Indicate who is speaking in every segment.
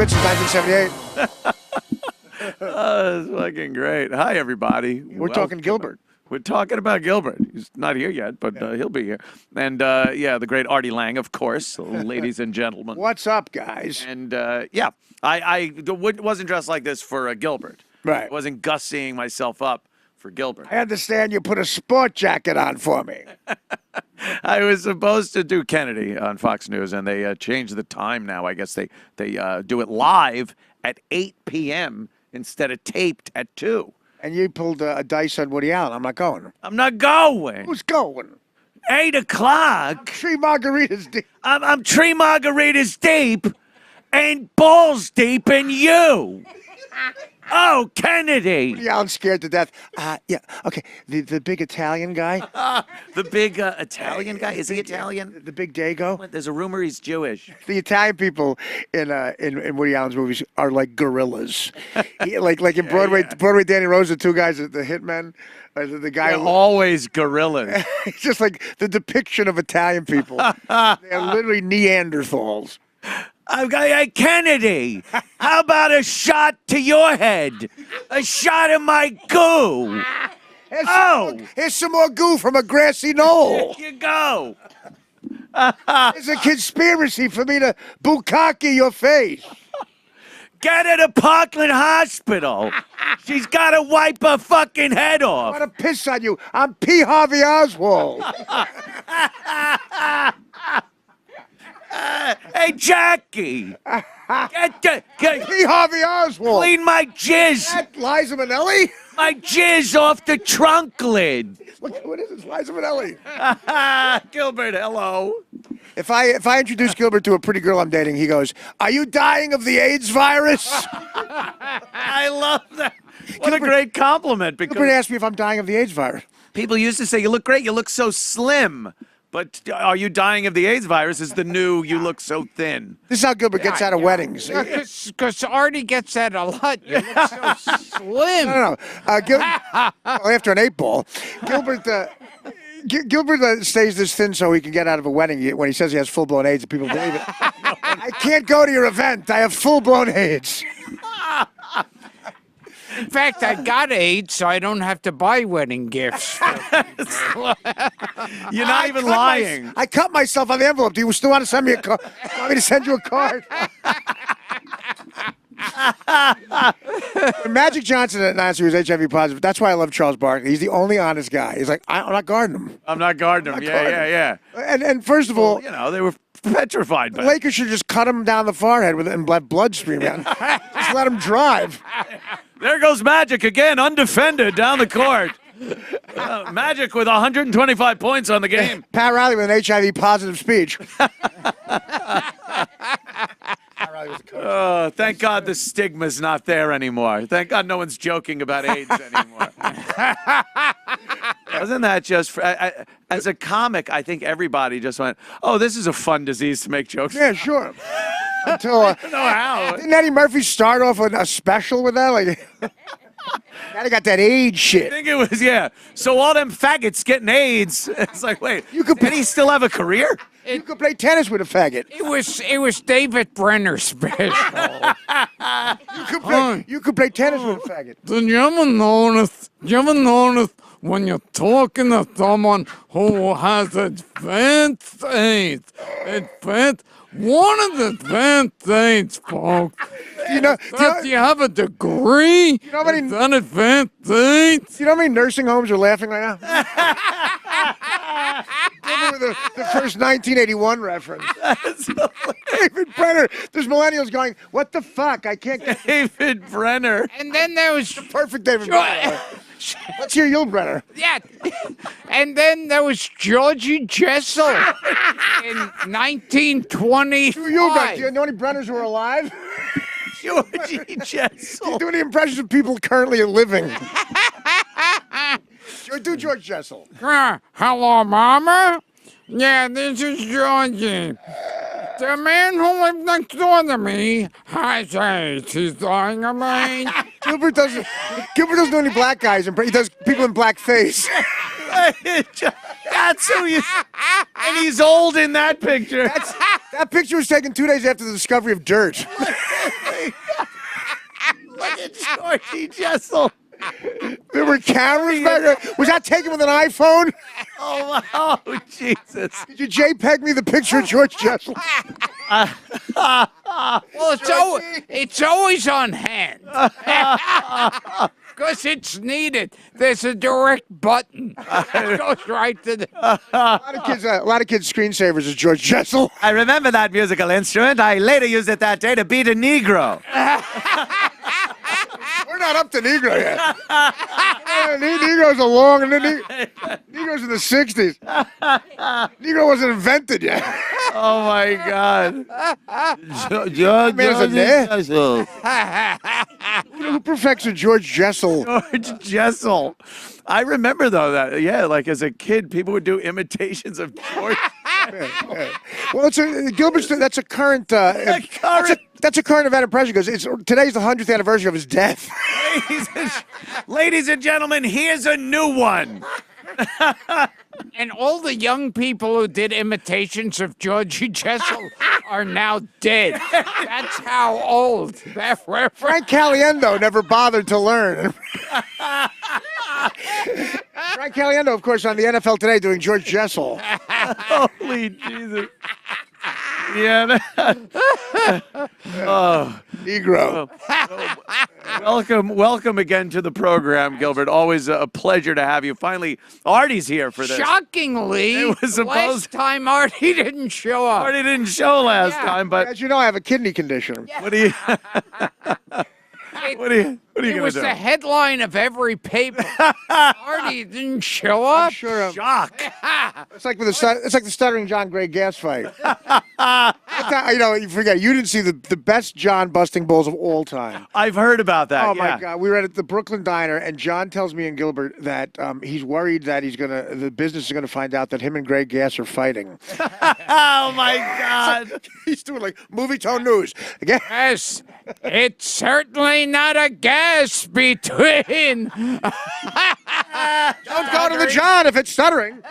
Speaker 1: bit since 1978.
Speaker 2: It's fucking great. Hi, everybody.
Speaker 1: We're talking Gilbert.
Speaker 2: We're talking about Gilbert. He's not here yet, but he'll be here. And, the great Artie Lang, of course, ladies and gentlemen.
Speaker 1: What's up, guys?
Speaker 2: And, I wasn't dressed like this for Gilbert.
Speaker 1: Right.
Speaker 2: I wasn't gussying myself up for Gilbert.
Speaker 1: I understand you put a sport jacket on for me.
Speaker 2: I was supposed to do Kennedy on Fox News, and they changed the time now. I guess they do it live at 8 p.m. instead of taped at 2. And
Speaker 1: you pulled a dice on Woody Allen. I'm not going.
Speaker 2: I'm not going.
Speaker 1: Who's going?
Speaker 2: 8 o'clock.
Speaker 1: I'm Tree Margaritas deep.
Speaker 2: I'm Tree Margaritas deep and balls deep in you. Oh, Kennedy.
Speaker 1: Woody Allen's scared to death. Okay. The big Italian guy.
Speaker 2: The big Italian guy? Is he Italian?
Speaker 1: The big Dago?
Speaker 2: There's a rumor he's Jewish.
Speaker 1: The Italian people in Woody Allen's movies are like gorillas. like in Broadway, Broadway Danny Rose, the two guys, the hitmen, the guy.
Speaker 2: They're always gorillas.
Speaker 1: It's just like the depiction of Italian people. They're literally Neanderthals.
Speaker 2: I've got Kennedy. How about a shot to your head? A shot of my goo.
Speaker 1: Here's some more goo from a grassy knoll.
Speaker 2: Here you go.
Speaker 1: It's a conspiracy for me to bukkake your face.
Speaker 2: Get her to Parkland Hospital. She's got to wipe her fucking head off.
Speaker 1: I want to piss on you. I'm P. Harvey Oswald.
Speaker 2: Hey, Jackie. Get
Speaker 1: P. Harvey Oswald.
Speaker 2: Clean my jizz.
Speaker 1: That Liza Minnelli?
Speaker 2: My jizz off the trunk lid.
Speaker 1: Look, what is this, Liza Minnelli?
Speaker 2: Gilbert, hello.
Speaker 1: If I introduce Gilbert to a pretty girl I'm dating, he goes, "Are you dying of the AIDS virus?"
Speaker 2: I love that. What a great compliment. Because
Speaker 1: Gilbert asked me if I'm dying of the AIDS virus.
Speaker 2: People used to say, "You look great. You look so slim." But are you dying of the AIDS virus is the new you look so thin.
Speaker 1: This is how Gilbert gets out of weddings.
Speaker 3: Because Artie gets that a lot. You look so slim.
Speaker 1: No. After an 8-ball, Gilbert stays this thin so he can get out of a wedding when he says he has full-blown AIDS and people believe it. I can't go to your event. I have full-blown AIDS.
Speaker 3: In fact, I got AIDS, so I don't have to buy wedding gifts.
Speaker 2: You're not even lying.
Speaker 1: I cut myself on the envelope. Do you still want to send me a card? Want me to send you a card? When Magic Johnson announced he was HIV positive, that's why I love Charles Barkley. He's the only honest guy. He's like, I'm not guarding him.
Speaker 2: I'm not guarding him. Yeah.
Speaker 1: And first of all,
Speaker 2: they were petrified.
Speaker 1: The Lakers should just cut him down the forehead and let blood stream out. Just let him drive.
Speaker 2: There goes Magic again, undefended down the court. Magic with 125 points on the game.
Speaker 1: Pat Riley with an HIV positive speech.
Speaker 2: Thank God the stigma's not there anymore. Thank God no one's joking about AIDS anymore. Wasn't that just, as a comic, I think everybody just went, oh, this is a fun disease to make jokes
Speaker 1: about. Yeah, sure. Until,
Speaker 2: I don't know how.
Speaker 1: Didn't Eddie Murphy start off with a special with that? Like, now they got that AIDS shit.
Speaker 2: I think it was, So all them faggots getting AIDS. It's like, wait, did he still have a career?
Speaker 1: You could play tennis with a faggot.
Speaker 3: It was David Brenner's special.
Speaker 1: You could play tennis with a faggot.
Speaker 3: Did you ever notice when you're talking to someone who has advanced AIDS? One of the advanced AIDS, folks. Do you have a degree?
Speaker 1: You know how many
Speaker 3: advanced AIDS?
Speaker 1: You know how many nursing homes are laughing right now? The first 1981 reference. David Brenner. There's millennials going, what the fuck? I can't get
Speaker 2: David Brenner.
Speaker 3: And then there was
Speaker 1: the perfect David Brenner. Let's hear Yul
Speaker 3: Yeah. And then there was Georgie Jessel in 1920.
Speaker 1: Do you know any Brenners who are alive?
Speaker 2: Georgie Jessel.
Speaker 1: Do you do any impressions of people currently living? Do George Jessel.
Speaker 3: Hello, Mama. Yeah, this is Georgie. The man who lived next door to me has AIDS. He's dying of AIDS.
Speaker 1: Gilbert doesn't do any black guys. He does people in blackface.
Speaker 2: That's who you. And he's old in that picture.
Speaker 1: That picture was taken 2 days after the discovery of dirt.
Speaker 2: Fucking Georgie Jessel.
Speaker 1: There were cameras back there. Was that taken with an iPhone?
Speaker 2: Oh, Jesus.
Speaker 1: Did you JPEG me the picture of George Jessel?
Speaker 3: Well, it's always on hand. Because it's needed. There's a direct button. It goes right to the...
Speaker 1: A lot of kids' screensavers is George Jessel.
Speaker 2: I remember that musical instrument. I later used it that day to beat a Negro.
Speaker 1: We're not up to Negro yet. Negroes are long, and then Negroes in the 60s. Negro wasn't invented yet.
Speaker 2: Oh, my God.
Speaker 1: George Jessel. Who perfects a George Jessel?
Speaker 2: George Jessel. I remember, though, that, like as a kid, people would do imitations of George.
Speaker 1: Well, Gilbert. That's a current. That's a current event of pressure because today's the 100th anniversary of his death.
Speaker 2: Ladies and gentlemen, here's a new one.
Speaker 3: And all the young people who did imitations of Georgie Jessel are now dead. That's how old.
Speaker 1: Frank Caliendo never bothered to learn. Frank Caliendo, of course, on the NFL Today doing George Jessel.
Speaker 2: Holy Jesus. Yeah.
Speaker 1: Negro.
Speaker 2: Welcome again to the program, Gilbert. Always a pleasure to have you. Finally, Artie's here for this.
Speaker 3: Shockingly,
Speaker 2: It was
Speaker 3: last time Artie didn't show up.
Speaker 2: Artie didn't show last time, but
Speaker 1: As you know, I have a kidney condition.
Speaker 2: what do you? What are you
Speaker 3: It
Speaker 2: gonna
Speaker 3: was
Speaker 2: do?
Speaker 3: the headline of every paper. Artie didn't show up.
Speaker 1: I'm sure of.
Speaker 2: Shock.
Speaker 1: It's like the Stuttering John Gray gas fight. You forget you didn't see the best John busting bulls of all time.
Speaker 2: I've heard about that.
Speaker 1: Oh
Speaker 2: yeah.
Speaker 1: my God! We were at the Brooklyn Diner, and John tells me and Gilbert that he's worried that the business is gonna find out that him and Greg Gass are fighting.
Speaker 2: Oh my God.
Speaker 1: He's doing like movie tone news again.
Speaker 3: Yes, it's certainly not a guess between.
Speaker 1: Don't go to the John if it's stuttering.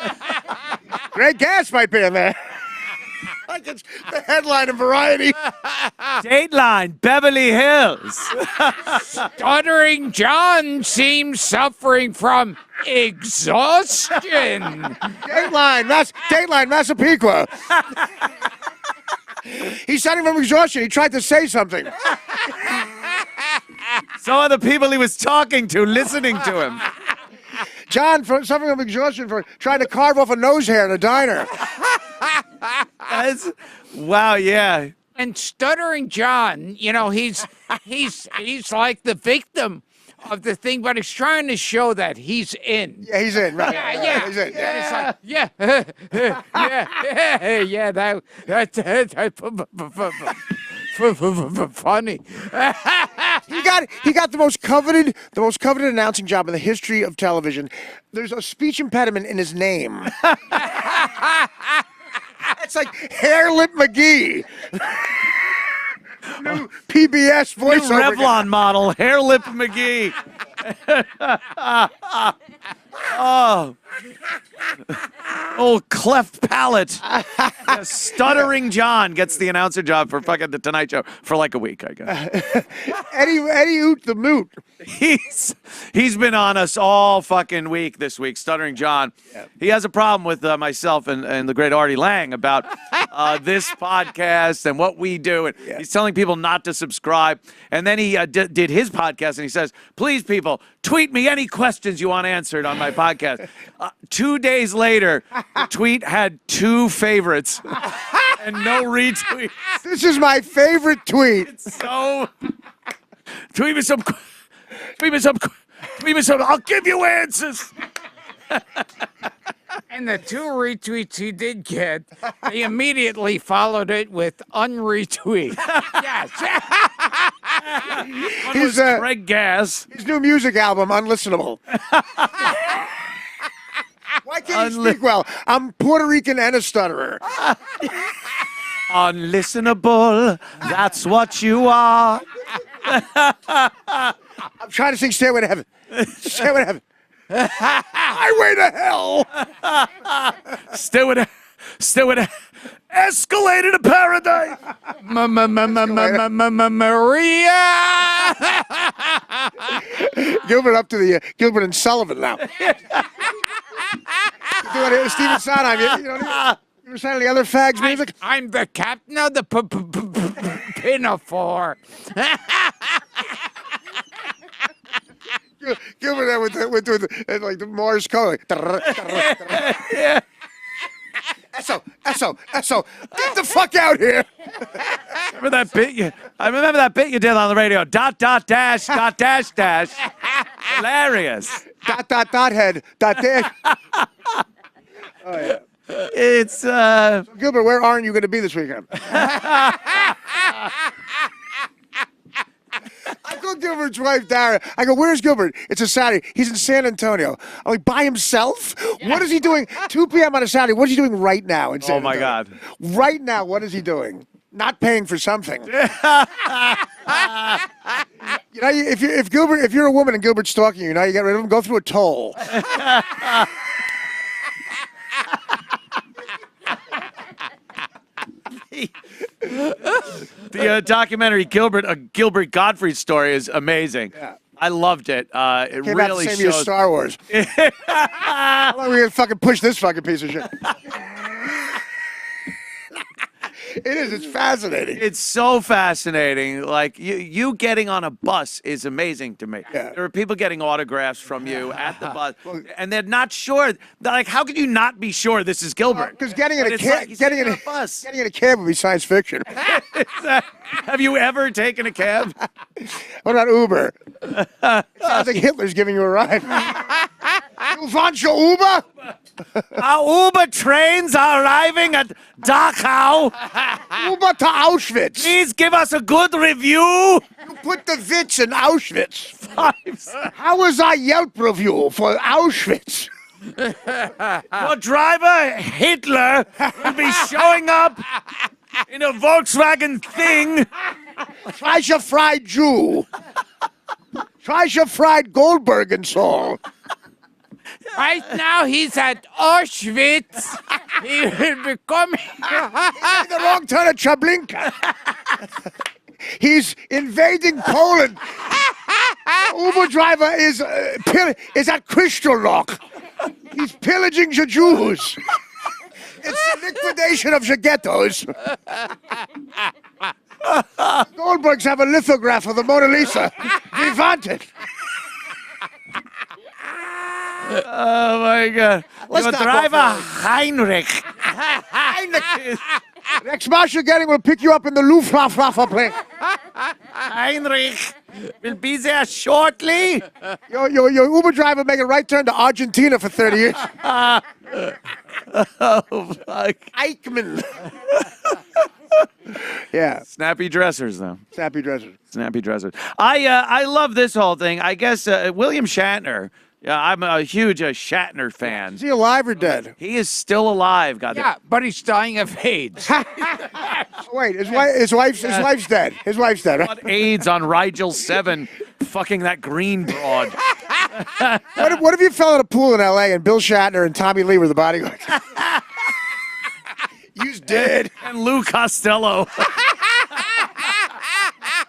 Speaker 1: Greg Gass might be in there. Like it's the headline of Variety.
Speaker 2: Dateline, Beverly Hills.
Speaker 3: Stuttering John seems suffering from exhaustion.
Speaker 1: Dateline, Massapequa. He's suffering from exhaustion. He tried to say something.
Speaker 2: So are the people he was talking to, listening to him.
Speaker 1: John suffering from exhaustion for trying to carve off a nose hair in a diner.
Speaker 2: Wow, yeah.
Speaker 3: And Stuttering John, he's like the victim of the thing, but he's trying to show that he's in.
Speaker 1: Yeah, he's in. Right.
Speaker 3: Yeah.
Speaker 1: He's in.
Speaker 3: And it's like, that's funny.
Speaker 1: He got the most coveted announcing job in the history of television. There's a speech impediment in his name. It's like Hair Lip McGee. New PBS voiceover.
Speaker 2: Revlon model, Hair Lip McGee. Oh. Oh, cleft palate. Yeah, Stuttering John gets the announcer job for fucking The Tonight Show for like a week, I guess.
Speaker 1: Eddie Oot the Moot.
Speaker 2: He's been on us all fucking week this week, Stuttering John. Yeah. He has a problem with myself and the great Artie Lang about this podcast and what we do. And he's telling people not to subscribe. And then he did his podcast and he says, please, people, tweet me any questions you want answered on my podcast. 2 days later, the tweet had 2 favorites and no retweets.
Speaker 1: This is my favorite tweet.
Speaker 2: So, tweet me some. I'll give you answers.
Speaker 3: And the 2 retweets he did get, he immediately followed it with unretweet. Yes.
Speaker 2: His Craig Gass.
Speaker 1: His new music album, Unlistenable. Why can't you speak well? I'm Puerto Rican and a stutterer.
Speaker 2: Unlistenable, that's what you are.
Speaker 1: I'm trying to sing Stairway to Heaven. Stairway to Heaven. Highway to Hell.
Speaker 2: Still it escalated to paradise.
Speaker 3: Maria.
Speaker 1: Gilbert up to the Gilbert and Sullivan now. Doing Stephen Sondheim. You ever sign the other fags music?
Speaker 3: I'm the captain of the Pinafore.
Speaker 1: Gilbert there with like the Morse code.
Speaker 2: Yeah.
Speaker 1: Esso, get the fuck out here.
Speaker 2: Remember that bit? I remember that bit you did on the radio. Dot dash. Hilarious.
Speaker 1: Dot head. Dot dash. Oh yeah.
Speaker 2: It's
Speaker 1: Gilbert, where aren't you going to be this weekend? I go Gilbert's wife, Dara. I go, where's Gilbert? It's a Saturday. He's in San Antonio. I'm like, by himself? What is he doing? 2 p.m. on a Saturday. What is he doing right now in San
Speaker 2: oh my
Speaker 1: Antonio?
Speaker 2: God.
Speaker 1: Right now, what is he doing? Not paying for something. You know, if you're a woman and Gilbert's stalking you, you get rid of him. Go through a toll.
Speaker 2: The documentary Gilbert Gottfried story is amazing.
Speaker 1: Yeah.
Speaker 2: I loved it. It
Speaker 1: Came
Speaker 2: really
Speaker 1: out the same year as
Speaker 2: shows.
Speaker 1: Star Wars. How long are we gonna fucking push this fucking piece of shit? It is. It's fascinating.
Speaker 2: It's so fascinating. Like you getting on a bus is amazing to me.
Speaker 1: Yeah.
Speaker 2: There are people getting autographs from you at the bus, and they're not sure. They're like, how could you not be sure this is Gilbert?
Speaker 1: Because getting in
Speaker 2: But
Speaker 1: a
Speaker 2: it's
Speaker 1: cab,
Speaker 2: like he's getting on a bus.
Speaker 1: getting in a cab would be science fiction.
Speaker 2: Have you ever taken a cab?
Speaker 1: What about Uber? It sounds like Hitler's giving you a ride. You want your Uber?
Speaker 2: Our Uber trains are arriving at Dachau.
Speaker 1: Uber to Auschwitz.
Speaker 2: Please give us a good review.
Speaker 1: You put the Witz in Auschwitz. How was our Yelp review for Auschwitz?
Speaker 2: Your driver, Hitler, will be showing up in a Volkswagen Thing.
Speaker 1: Try your fried Jew. Try your fried Goldberg and Saul.
Speaker 3: Right now, he's at Auschwitz. He will be coming.
Speaker 1: The wrong turn at Treblinka. He's invading Poland. Uber driver is at Kristallnacht. He's pillaging the Jews. It's the liquidation of the ghettos. Goldbergs have a lithograph of the Mona Lisa. We want it.
Speaker 2: Oh my God!
Speaker 1: Let's
Speaker 2: Your
Speaker 1: not go
Speaker 2: driver,
Speaker 1: further.
Speaker 2: Heinrich.
Speaker 1: Next Marshal Getting will pick you up in the Luftwaffe plane.
Speaker 2: Heinrich will be there shortly.
Speaker 1: Your Uber driver make a right turn to Argentina for 30 years.
Speaker 2: Oh fuck!
Speaker 1: Eichmann. Yeah,
Speaker 2: Snappy dressers, though.
Speaker 1: snappy dressers.
Speaker 2: Snappy dressers. I love this whole thing. I guess William Shatner. Yeah, I'm a huge Shatner fan.
Speaker 1: Is he alive or dead?
Speaker 2: He is still alive. God.
Speaker 3: Yeah, but he's dying of AIDS.
Speaker 1: Wait, his wife's dead. His wife's dead. Right?
Speaker 2: Got AIDS on Rigel 7, fucking that green broad.
Speaker 1: What if you fell in a pool in L.A. and Bill Shatner and Tommy Lee were the bodyguards? You's dead.
Speaker 2: And Lou Costello.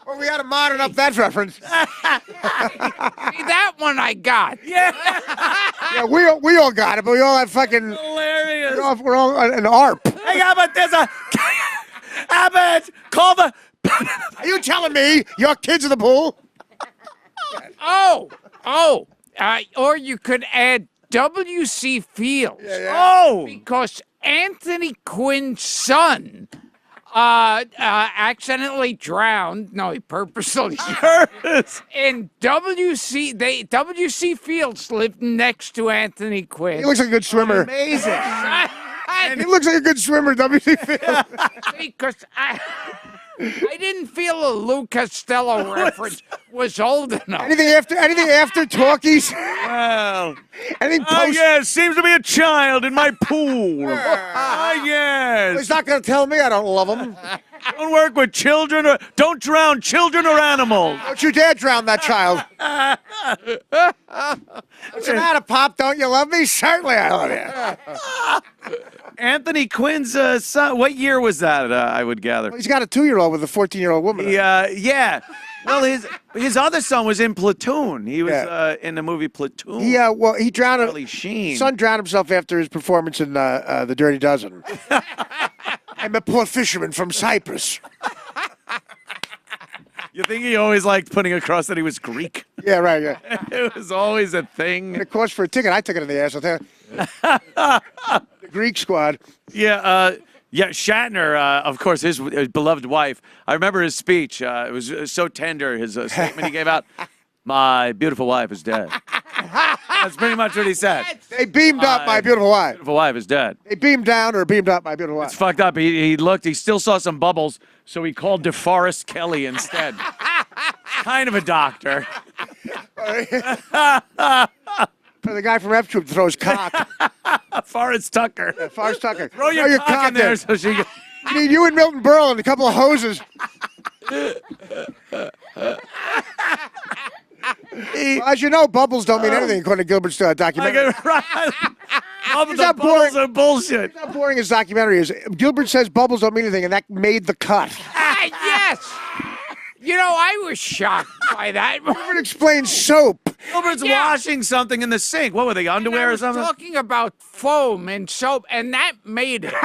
Speaker 1: Well, we had to modern up that reference.
Speaker 3: See, that one I got.
Speaker 2: Yeah.
Speaker 1: Yeah, we all got it, but we all had fucking.
Speaker 2: Hilarious.
Speaker 1: We're all an ARP.
Speaker 2: Hey, Abbott, there's a. Abbott, call the.
Speaker 1: Are you telling me your kids in the pool?
Speaker 3: Or you could add W.C. Fields.
Speaker 2: Oh.
Speaker 3: Because Anthony Quinn's son accidentally drowned. No, he purposely. And W.C. Fields lived next to Anthony Quinn.
Speaker 1: He looks like a good swimmer.
Speaker 2: Amazing.
Speaker 1: He looks like a good swimmer, W.C. Fields.
Speaker 3: Because I didn't feel a Lou Costello reference was old enough.
Speaker 1: Anything after talkies?
Speaker 2: Well.
Speaker 1: Anything
Speaker 2: Oh,
Speaker 1: post?
Speaker 2: yes, seems to be a child in my pool.
Speaker 1: He's
Speaker 2: Yes.
Speaker 1: not going to tell me I don't love him.
Speaker 2: Don't work with children or don't drown children or animals.
Speaker 1: Don't you dare drown that child. What's the matter, Pop? Don't you love me? Certainly I love you.
Speaker 2: Anthony Quinn's son. What year was that? I would gather.
Speaker 1: Well, he's got a 2-year-old with a 14-year-old woman.
Speaker 2: Yeah. Well, his other son was in Platoon. He was in the movie Platoon.
Speaker 1: Yeah, well, he drowned.
Speaker 2: Charlie Sheen.
Speaker 1: His son drowned himself after his performance in The Dirty Dozen. I'm a poor fisherman from Cyprus.
Speaker 2: You think he always liked putting across that he was Greek?
Speaker 1: Yeah, right, yeah.
Speaker 2: It was always a thing.
Speaker 1: And of course, for a ticket, I took it in the ass. I'll tell you. The Greek squad.
Speaker 2: Yeah, Shatner, of course, his beloved wife. I remember his speech. It was so tender, his statement he gave out. My beautiful wife is dead. That's pretty much what he said.
Speaker 1: They beamed up my beautiful wife.
Speaker 2: Beautiful wife is dead.
Speaker 1: They beamed down or beamed up my beautiful wife.
Speaker 2: It's fucked up. He looked, he still saw some bubbles, so he called DeForest Kelly instead. Kind of a doctor.
Speaker 1: For the guy from F Troop throws cock.
Speaker 2: Forrest Tucker.
Speaker 1: Forrest Tucker.
Speaker 2: Throw your cock in there so she
Speaker 1: You need you and Milton Berle and a couple of hoses. Well, as you know, bubbles don't mean anything according to Gilbert's documentary.
Speaker 2: The bubbles are bullshit.
Speaker 1: How boring his documentary is. Gilbert says bubbles don't mean anything, and that made the cut.
Speaker 3: Yes. You know, I was shocked by that.
Speaker 1: Gilbert explains soap.
Speaker 2: Gilbert's washing something in the sink. What were they, underwear or something?
Speaker 3: Talking about foam and soap, and that made it.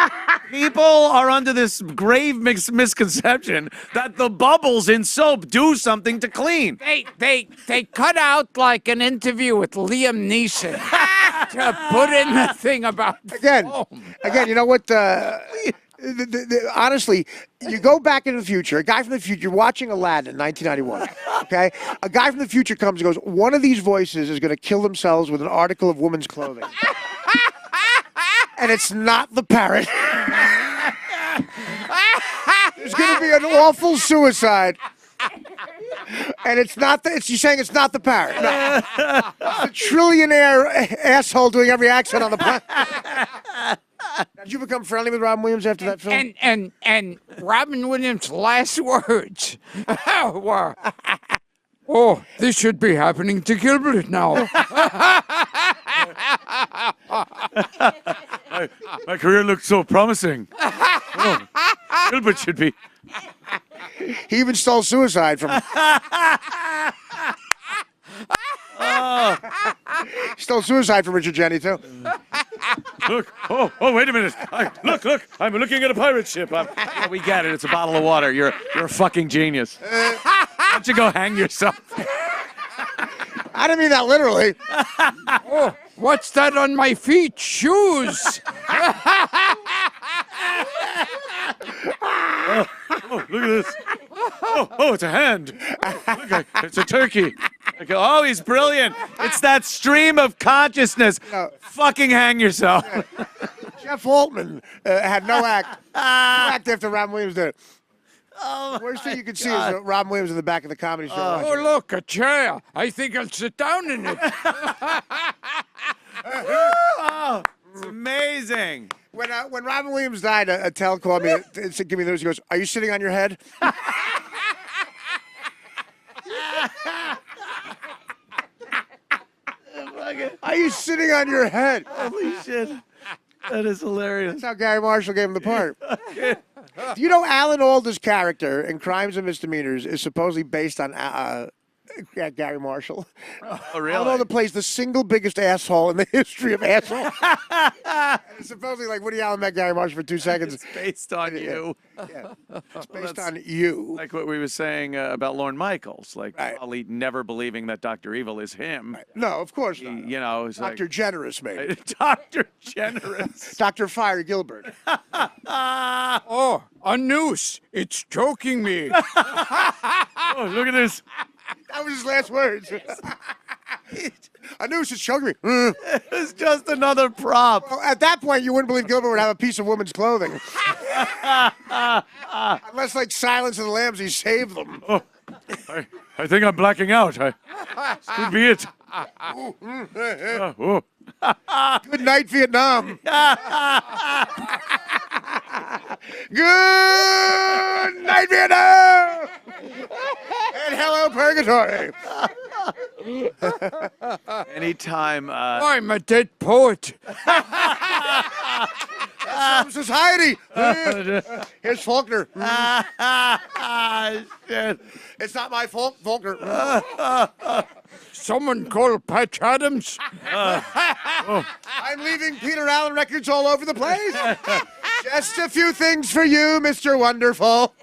Speaker 2: People are under this grave misconception that the bubbles in soap do something to clean.
Speaker 3: They cut out like an interview with Liam Neeson to put in the thing about foam.
Speaker 1: Again, you know what? Honestly, you go back into the future, a guy from the future, you're watching Aladdin in 1991, okay? A guy from the future comes and goes, one of these voices is going to kill themselves with an article of women's clothing. And it's not the parrot. There's going to be an awful suicide. And it's not you're saying it's not the parrot. No. It's a trillionaire asshole doing every accent on the planet. Did you become friendly with Robin Williams after that film?
Speaker 3: And Robin Williams' last words were, "Oh, this should be happening to Gilbert now."
Speaker 2: My career looks so promising. Oh, Gilbert should be.
Speaker 1: He even stole suicide from. Stole suicide from Richard Jeni too.
Speaker 2: Look! Oh! Wait a minute! Look! I'm looking at a pirate ship. We get it. It's a bottle of water. You're a fucking genius. Why don't you go hang yourself?
Speaker 1: I didn't mean that literally.
Speaker 3: Oh, what's that on my feet? Shoes.
Speaker 2: Oh, look at this. Oh, it's a hand. Look, it's a turkey. Oh, he's brilliant. It's that stream of consciousness.
Speaker 1: No.
Speaker 2: Fucking hang yourself.
Speaker 1: Jeff Altman had no act. No act after Robin Williams did it.
Speaker 2: Oh,
Speaker 1: Worst thing you can see is Robin Williams in the back of the Comedy Show.
Speaker 3: Oh, look, a chair. I think I'll sit down in it.
Speaker 2: Oh, it's amazing.
Speaker 1: When Robin Williams died, a tell called me and said, "Give me those." He goes, "Are you sitting on your head?" Are you sitting on your head?
Speaker 2: Holy shit. That is hilarious.
Speaker 1: That's how Gary Marshall gave him the part. Do you know Alan Alda's character in Crimes and Misdemeanors is supposedly based on Gary Marshall?
Speaker 2: Oh, really?
Speaker 1: Alan Alda plays the single biggest asshole in the history of asshole. And it's supposedly like Woody Allen met Gary Marshall for 2 seconds.
Speaker 2: It's based on you.
Speaker 1: Yeah. It's based on you.
Speaker 2: Like what we were saying about Lorne Michaels. Like,
Speaker 1: Right.
Speaker 2: probably never believing that Dr. Evil is him.
Speaker 1: Right. No, of course not.
Speaker 2: You know, it's
Speaker 1: Dr.
Speaker 2: like,
Speaker 1: Generous, maybe.
Speaker 2: Dr. Generous.
Speaker 1: Dr. Fire Gilbert.
Speaker 3: Oh, a noose. It's choking me.
Speaker 2: Oh, look at this.
Speaker 1: That was his last words. I knew it was choking me.
Speaker 2: It's just another prop.
Speaker 1: Well, at that point, you wouldn't believe Gilbert would have a piece of woman's clothing. Unless, like Silence of the Lambs, he saved them.
Speaker 2: Oh, I think I'm blacking out. This could be it. Oh.
Speaker 1: Good night, Vietnam. Good night, Vietnam. And hello, Purgatory.
Speaker 2: Anytime.
Speaker 3: I'm a dead poet.
Speaker 1: Some society. Here's Faulkner.
Speaker 2: Shit.
Speaker 1: It's not my fault, Faulkner.
Speaker 3: Someone call Patch Adams.
Speaker 1: I'm leaving Peter Allen records all over the place. Just a few things for you, Mr. Wonderful.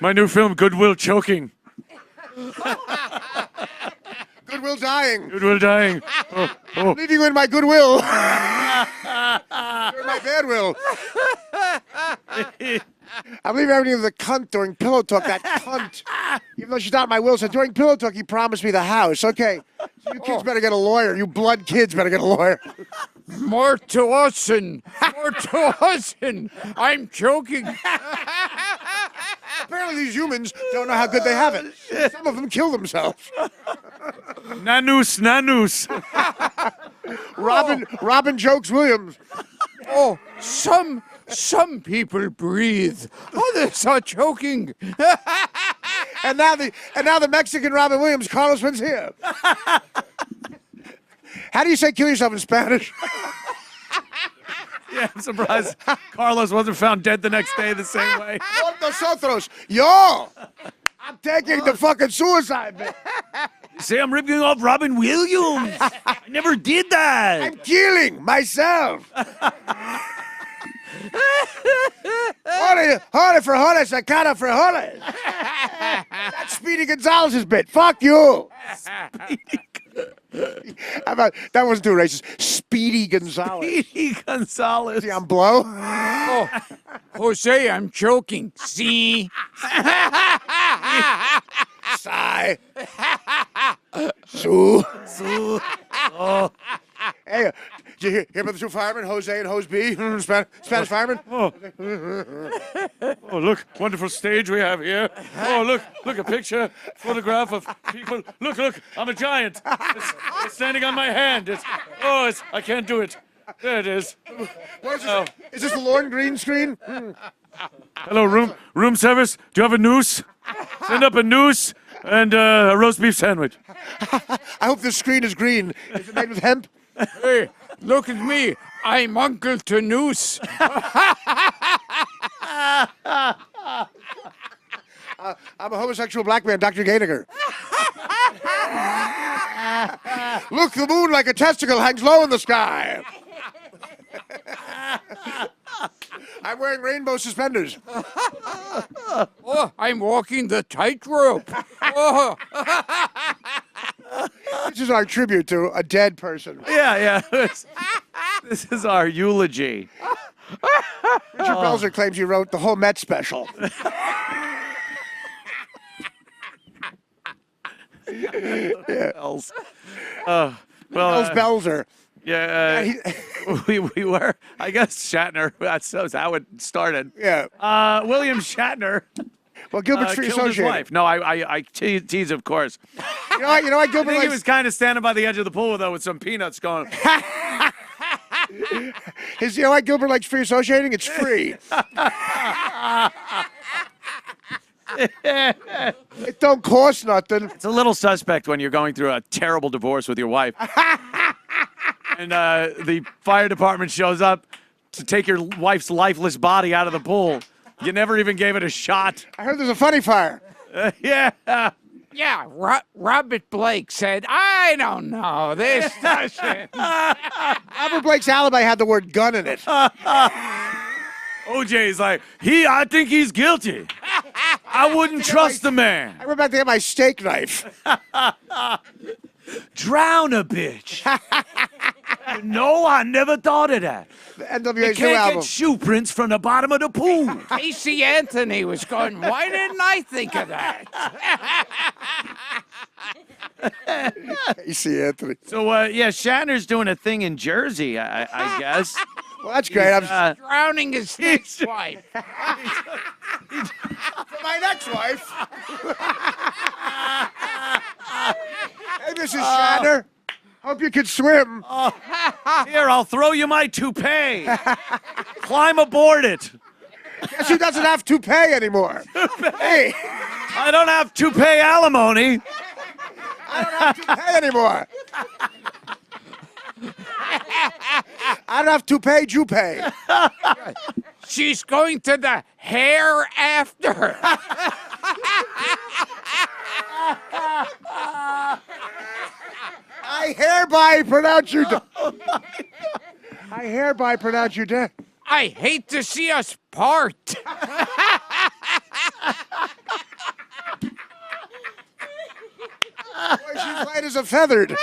Speaker 2: My new film, Goodwill Choking.
Speaker 1: Goodwill dying.
Speaker 2: Goodwill Dying.
Speaker 1: I'm leaving you in my goodwill. You're in my bad will. I'm leaving everything to the cunt during Pillow Talk. That cunt. Even though she's not in my will, so during Pillow Talk, he promised me the house. Okay. So you kids better get a lawyer. You blood kids better get a lawyer.
Speaker 3: More to Hudson. More to Hudson. I'm joking.
Speaker 1: Apparently these humans don't know how good they have it. Some of them kill themselves.
Speaker 2: Nanus.
Speaker 1: Robin Jokes Williams.
Speaker 3: Oh, some people breathe. Others are choking.
Speaker 1: And now the Mexican Robin Williams, Carlos Mencia. How do you say kill yourself in Spanish?
Speaker 2: Yeah, I'm surprised Carlos wasn't found dead the next day the same way.
Speaker 1: Por nosotros. Yo! I'm taking the fucking suicide bit.
Speaker 2: Say I'm ripping off Robin Williams. I never did that.
Speaker 1: I'm killing myself. Hore for hore, sacada for hore. That's Speedy Gonzalez's bit. Fuck you. How about, that wasn't too racist. Speedy Gonzalez.
Speaker 2: Speedy Gonzalez.
Speaker 1: See, I'm blow.
Speaker 3: Oh, Jose, I'm choking. See?
Speaker 1: Sigh. Sue.
Speaker 2: Oh.
Speaker 1: Hey, did you hear about the two firemen, Jose and Hose B? Spanish firemen?
Speaker 2: Oh, look, wonderful stage we have here. Oh, look, a picture, photograph of people. Look, I'm a giant. It's standing on my hand. I can't do it. There it is.
Speaker 1: What is this? Is this the Lorne green screen?
Speaker 2: Hello, room service. Do you have a noose? Send up a noose and a roast beef sandwich.
Speaker 1: I hope this screen is green. Is it made with hemp?
Speaker 3: Hey, look at me. I'm Uncle to Noose.
Speaker 1: I'm a homosexual black man, Dr. Gainiger. Look, the moon like a testicle hangs low in the sky. I'm wearing rainbow suspenders.
Speaker 3: Oh, I'm walking the tightrope. Oh.
Speaker 1: This is our tribute to a dead person.
Speaker 2: Yeah. This is our eulogy.
Speaker 1: Richard Belzer claims he wrote the whole Met special.
Speaker 2: Bells. Well,
Speaker 1: Belzer.
Speaker 2: yeah, we were. I guess Shatner. That's how it started.
Speaker 1: Yeah.
Speaker 2: William Shatner.
Speaker 1: Well, Gilbert's free
Speaker 2: killed his
Speaker 1: associated.
Speaker 2: wife. No, I tease, of course.
Speaker 1: You know what
Speaker 2: I
Speaker 1: Gilbert
Speaker 2: think he
Speaker 1: likes?
Speaker 2: was kind of standing by the edge of the pool though with some peanuts going.
Speaker 1: You know why Gilbert likes free associating? It's free. It don't cost nothing.
Speaker 2: It's a little suspect when you're going through a terrible divorce with your wife, and the fire department shows up to take your wife's lifeless body out of the pool. You never even gave it a shot.
Speaker 1: I heard there's a funny fire.
Speaker 2: Yeah.
Speaker 3: Yeah, Robert Blake said, I don't know, this doesn't.
Speaker 1: Robert Blake's alibi had the word gun in it.
Speaker 2: OJ's like, I think he's guilty. I wouldn't trust the man.
Speaker 1: I went back to get my steak knife.
Speaker 2: Drown a bitch. No, I never thought of that.
Speaker 1: The
Speaker 2: You
Speaker 1: NWA's new
Speaker 2: can't
Speaker 1: album.
Speaker 2: get shoe prints from the bottom of the pool.
Speaker 3: Casey Anthony was going, why didn't I think of that?
Speaker 1: Casey Anthony.
Speaker 2: So, Shatner's doing a thing in Jersey, I guess.
Speaker 1: Well, that's great. I'm
Speaker 3: Drowning his next wife.
Speaker 1: my next wife. Hey, Mrs. Shatner. Hope you can swim.
Speaker 2: Here, I'll throw you my toupee. Climb aboard it.
Speaker 1: Guess who doesn't have to pay anymore? Hey,
Speaker 2: I don't have to pay alimony.
Speaker 1: I don't have to pay anymore. I I don't have to pay, you pay.
Speaker 3: She's going to the hereafter.
Speaker 1: I hereby pronounce you dead. I hereby pronounce you dead.
Speaker 3: I hate to see us part.
Speaker 1: Boy, she's light as a feathered.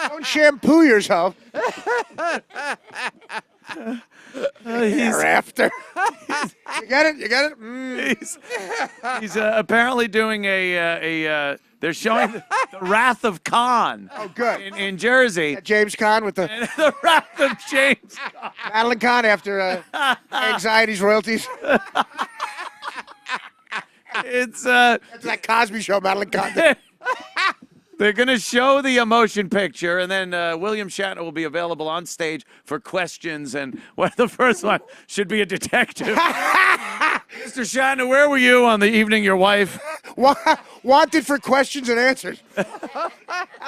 Speaker 1: Don't shampoo yourself. Hereafter. You get it? You get it? Mm.
Speaker 2: He's apparently doing they're showing the Wrath of Khan.
Speaker 1: Oh, good.
Speaker 2: In Jersey.
Speaker 1: James Caan with the
Speaker 2: The Wrath of James Khan.
Speaker 1: Madeline Kahn after Anxiety's royalties.
Speaker 2: It's
Speaker 1: That's that Cosby Show, Madeline Kahn.
Speaker 2: they're going to show the motion picture, and then William Shatner will be available on stage for questions. And the first one should be a detective. Mr. Shatner, where were you on the evening your wife?
Speaker 1: Wanted for questions and answers. How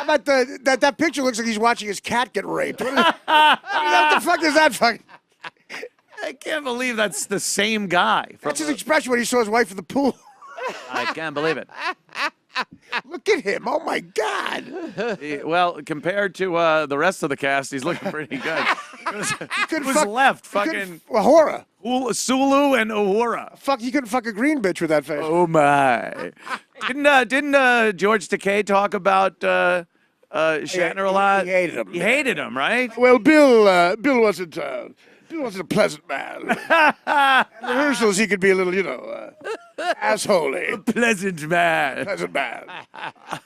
Speaker 1: about that picture looks like he's watching his cat get raped. What the fuck is that fucking?
Speaker 2: I can't believe that's the same guy.
Speaker 1: That's his expression when he saw his wife in the pool.
Speaker 2: I can't believe it.
Speaker 1: Look at him. Oh, my God.
Speaker 2: Well, compared to the rest of the cast, he's looking pretty good. Who's left? Fucking
Speaker 1: Uhura.
Speaker 2: Sulu and Uhura.
Speaker 1: Fuck, you couldn't fuck a green bitch with that face.
Speaker 2: Oh, my. Didn't George Takei talk about Shatner a lot?
Speaker 1: He hated him.
Speaker 2: He hated him, right?
Speaker 1: Well, Bill wasn't a pleasant man. At rehearsals, he could be a little, assholey.
Speaker 2: Pleasant man.
Speaker 1: Pleasant man.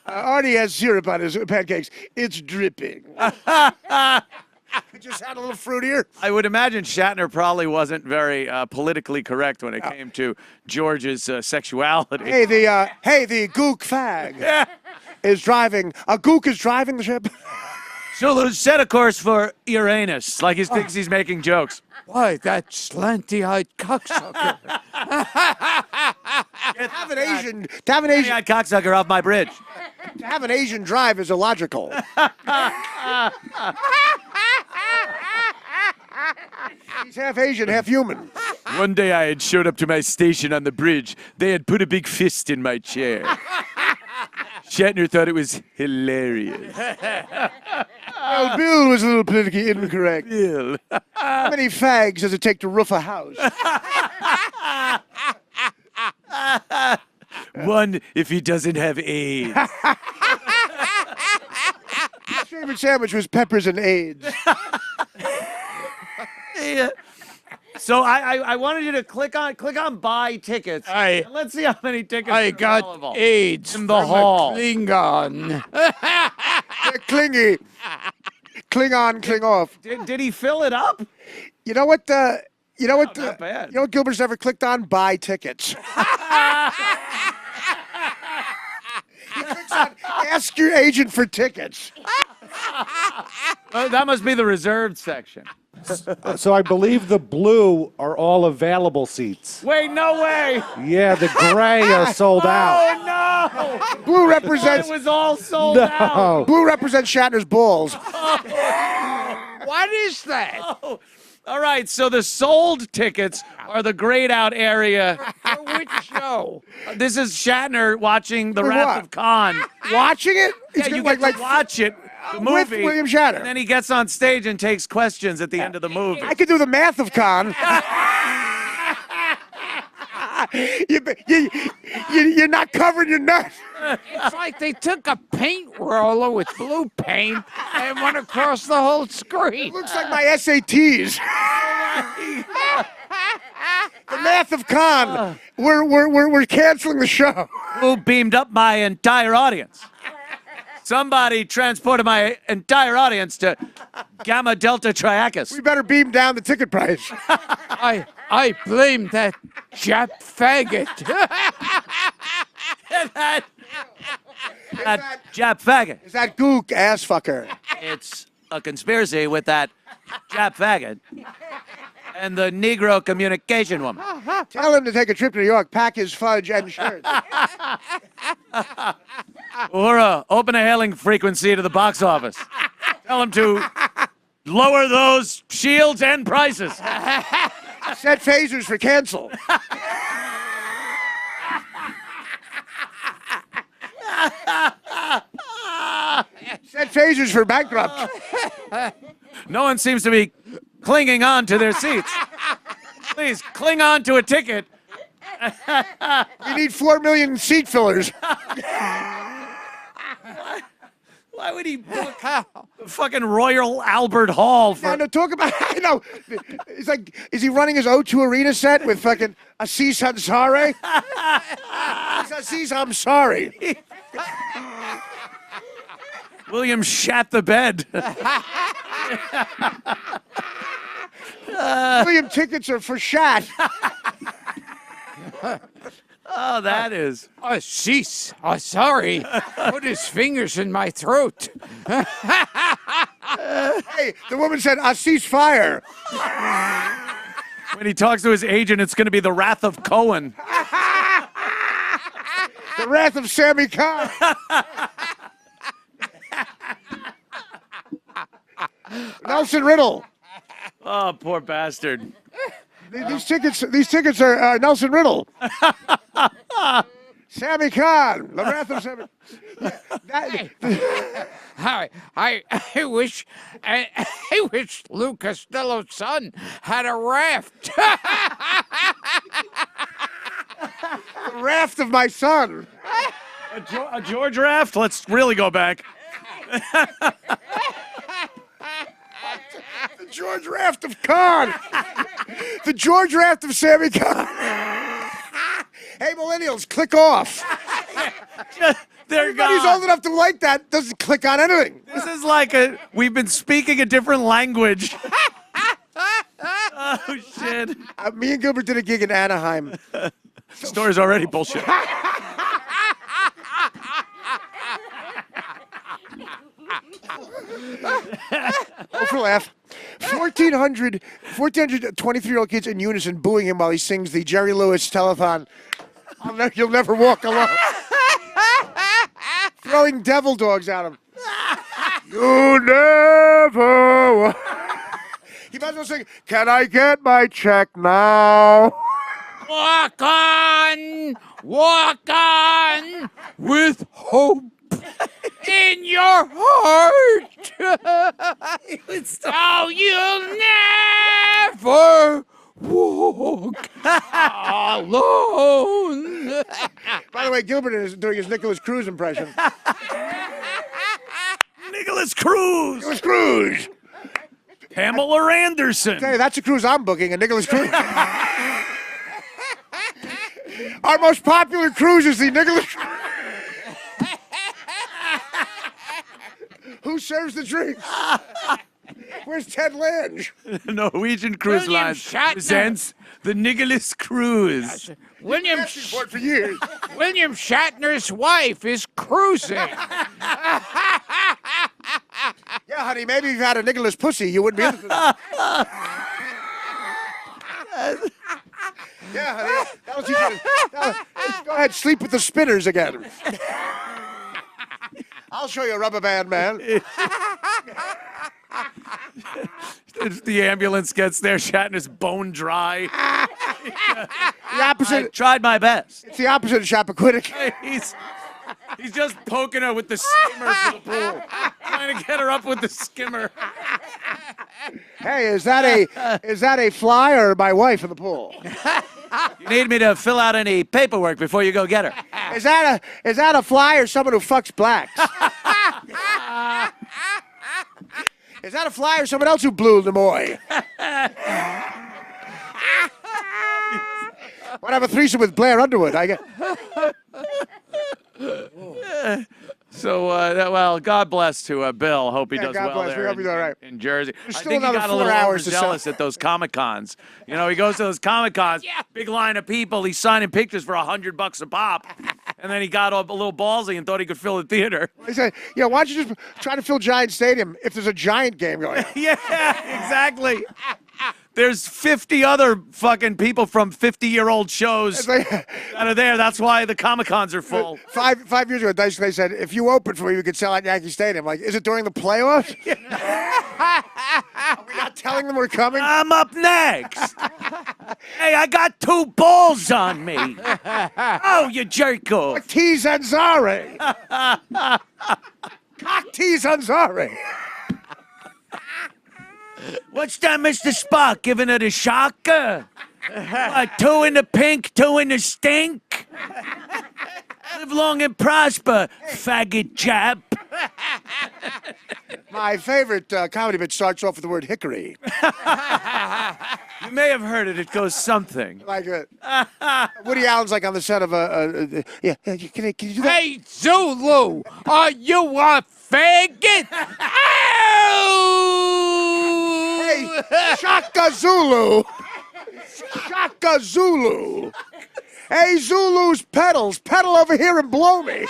Speaker 1: Artie has syrup on his pancakes. It's dripping. It just sounded a little fruitier.
Speaker 2: I would imagine Shatner probably wasn't very politically correct when it came to George's sexuality.
Speaker 1: Hey, the gook fag is driving. A gook is driving the ship.
Speaker 2: So set a course for Uranus, like he thinks he's making jokes.
Speaker 3: Why, that slanty-eyed cocksucker.
Speaker 1: To have an Asian
Speaker 2: Cocksucker off my bridge.
Speaker 1: To have an Asian drive is illogical. He's half Asian, half human.
Speaker 2: One day I had showed up to my station on the bridge. They had put a big fist in my chair. Shatner thought it was hilarious.
Speaker 1: Well, Bill was a little politically incorrect.
Speaker 2: Bill.
Speaker 1: How many fags does it take to roof a house?
Speaker 2: One if he doesn't have AIDS.
Speaker 1: His favorite sandwich was peppers and AIDS.
Speaker 2: Yeah. So I wanted you to click on buy tickets. And let's see how many tickets
Speaker 3: I
Speaker 2: are
Speaker 3: got
Speaker 2: available.
Speaker 3: AIDS
Speaker 2: In the hall.
Speaker 3: Klingon.
Speaker 1: They're clingy. Cling on, cling off.
Speaker 2: Did he fill it up?
Speaker 1: You know what? Not bad. You know what Gilbert's never clicked on? Buy tickets. He clicks on ask your agent for tickets.
Speaker 2: That must be the reserved section.
Speaker 4: So I believe the blue are all available seats.
Speaker 2: Wait, no way.
Speaker 4: Yeah, the gray are sold out.
Speaker 2: Oh, no.
Speaker 1: Blue represents
Speaker 2: It was all sold out.
Speaker 4: No.
Speaker 1: Blue represents Shatner's balls.
Speaker 3: What is that?
Speaker 2: Oh. All right, so the sold tickets are the grayed out area.
Speaker 3: For which show?
Speaker 2: This is Shatner watching The
Speaker 1: For
Speaker 2: Wrath
Speaker 1: what?
Speaker 2: of Khan.
Speaker 1: Watching it?
Speaker 2: Yeah, you get to watch it, the movie.
Speaker 1: with William Shatner.
Speaker 2: And then he gets on stage and takes questions at the end of the movie.
Speaker 1: I could do the math of Khan. You're not covering your nuts.
Speaker 3: It's like they took a paint roller with blue paint and went across the whole screen.
Speaker 1: Looks like my SATs. The math of Khan. We're canceling the show.
Speaker 2: Who beamed up my entire audience? Somebody transported my entire audience to Gamma Delta Triacus.
Speaker 1: We better beam down the ticket price.
Speaker 3: I blame that Jap faggot.
Speaker 2: that Jap faggot.
Speaker 1: Is that gook ass fucker?
Speaker 2: It's a conspiracy with that Jap faggot and the Negro communication woman.
Speaker 1: Tell him to take a trip to New York, pack his fudge and shirt.
Speaker 2: Uhura, open a hailing frequency to the box office. Tell them to lower those shields and prices.
Speaker 1: Set phasers for cancel. Set phasers for bankrupt.
Speaker 2: No one seems to be clinging on to their seats. Please, cling on to a ticket.
Speaker 1: We need 4 million seat fillers.
Speaker 2: Why would he book the fucking Royal Albert Hall for...
Speaker 1: No, talk about, I know. It's like, is he running his O2 Arena set with fucking Aziz Ansari? It's Aziz, I'm sorry.
Speaker 2: William shat the bed.
Speaker 1: William tickets are for Shat.
Speaker 2: Oh, that is.
Speaker 3: Oh, jeez. Oh, sorry. Put his fingers in my throat.
Speaker 1: Hey, the woman said, Aziz fire.
Speaker 2: When he talks to his agent, it's going to be the wrath of Cohen.
Speaker 1: The wrath of Sammy Khan. Nelson Riddle.
Speaker 2: Oh, poor bastard.
Speaker 1: These tickets are Nelson Riddle. Sammy Khan. The wrath of Sammy.
Speaker 3: I wish Lou Costello's son had a raft.
Speaker 1: The raft of my son.
Speaker 2: A George raft? Let's really go back.
Speaker 1: The George Raft of Khan. The George Raft of Sammy Khan. Hey, millennials, click off.
Speaker 2: They're
Speaker 1: Everybody's
Speaker 2: gone.
Speaker 1: old enough to like that doesn't click on anything.
Speaker 2: This is like we've been speaking a different language. Oh, shit.
Speaker 1: Me and Gilbert did a gig in Anaheim.
Speaker 2: Story's already bullshit.
Speaker 1: Oh, for a laugh. 1,400 23-year-old kids in unison booing him while he sings the Jerry Lewis telethon. You'll never walk alone. Throwing devil dogs at him. You never walk. He might as well sing, can I get my check now?
Speaker 3: Walk on with hope in your heart. Oh, you'll never walk alone.
Speaker 1: By the way, Gilbert is doing his Nicolas Cage impression.
Speaker 2: Nicholas Cruz.
Speaker 1: Nicolas Cage.
Speaker 2: Pamela Anderson.
Speaker 1: Hey, that's a cruise I'm booking, a Nicolas Cage. Our most popular cruise is the Nicolas Cage. Who serves the drinks? Where's Ted Lange?
Speaker 2: Norwegian Cruise
Speaker 3: William
Speaker 2: Lines
Speaker 3: Shatner.
Speaker 2: presents the Nicholas Cruise.
Speaker 3: William
Speaker 1: For it for years.
Speaker 3: Shatner's wife is cruising.
Speaker 1: Yeah, honey, maybe if you had a Nicholas pussy, you wouldn't be interested. Yeah, honey, that'll teach you go ahead, sleep with the spinners again. I'll show you a rubber band, man.
Speaker 2: If the ambulance gets there, Shatner's bone dry.
Speaker 1: The opposite.
Speaker 2: I tried my best.
Speaker 1: It's the opposite of Chappaquiddick.
Speaker 2: He's just poking her with the skimmer for the pool. Trying to get her up with the skimmer.
Speaker 1: Hey, is that a fly or my wife in the pool?
Speaker 2: You need me to fill out any paperwork before you go get her.
Speaker 1: Is that a fly or someone who fucks blacks? Is that a fly or someone else who blew Lemoy? Want to have a threesome with Blair Underwood? I get.
Speaker 2: So, well, God bless to Bill. Hope he
Speaker 1: Yeah,
Speaker 2: does
Speaker 1: God
Speaker 2: well
Speaker 1: bless. We
Speaker 2: there
Speaker 1: hope he's all right.
Speaker 2: in Jersey.
Speaker 1: There's
Speaker 2: I
Speaker 1: still
Speaker 2: think he
Speaker 1: another
Speaker 2: got a
Speaker 1: 4
Speaker 2: little
Speaker 1: hours to
Speaker 2: overzealous
Speaker 1: sell.
Speaker 2: at those Comic-Cons. You know, he goes to those Comic-Cons, big line of people. He's signing pictures for $100 a pop. And then he got a little ballsy and thought he could fill the theater.
Speaker 1: He said, "Yeah, why don't you just try to fill Giant Stadium if there's a Giant game going on?"
Speaker 2: Yeah, exactly. There's 50 other fucking people from 50-year-old shows that are there. That's why the Comic-Cons are full.
Speaker 1: Five years ago, Dice Clay said, if you open for me, we could sell out Yankee Stadium. Like, is it during the playoffs? Are we not telling them we're coming?
Speaker 2: I'm up next. Hey, I got 2 balls on me. Oh, you jerk off.
Speaker 1: T. Zanzare. Cock T. Zanzare.
Speaker 2: What's that, Mr. Spock? Giving it a shocker? 2 in the pink, 2 in the stink? Live long and prosper, faggot Jap.
Speaker 1: My favorite comedy bit starts off with the word hickory.
Speaker 2: You may have heard it. It goes something.
Speaker 1: Like Woody Allen's like on the set of yeah. Can you do that?
Speaker 3: Hey, Zulu, are you a faggot? Ow!
Speaker 1: Hey, Shaka Zulu. Shaka Zulu. Hey, Zulu's pedals. Pedal over here and blow me.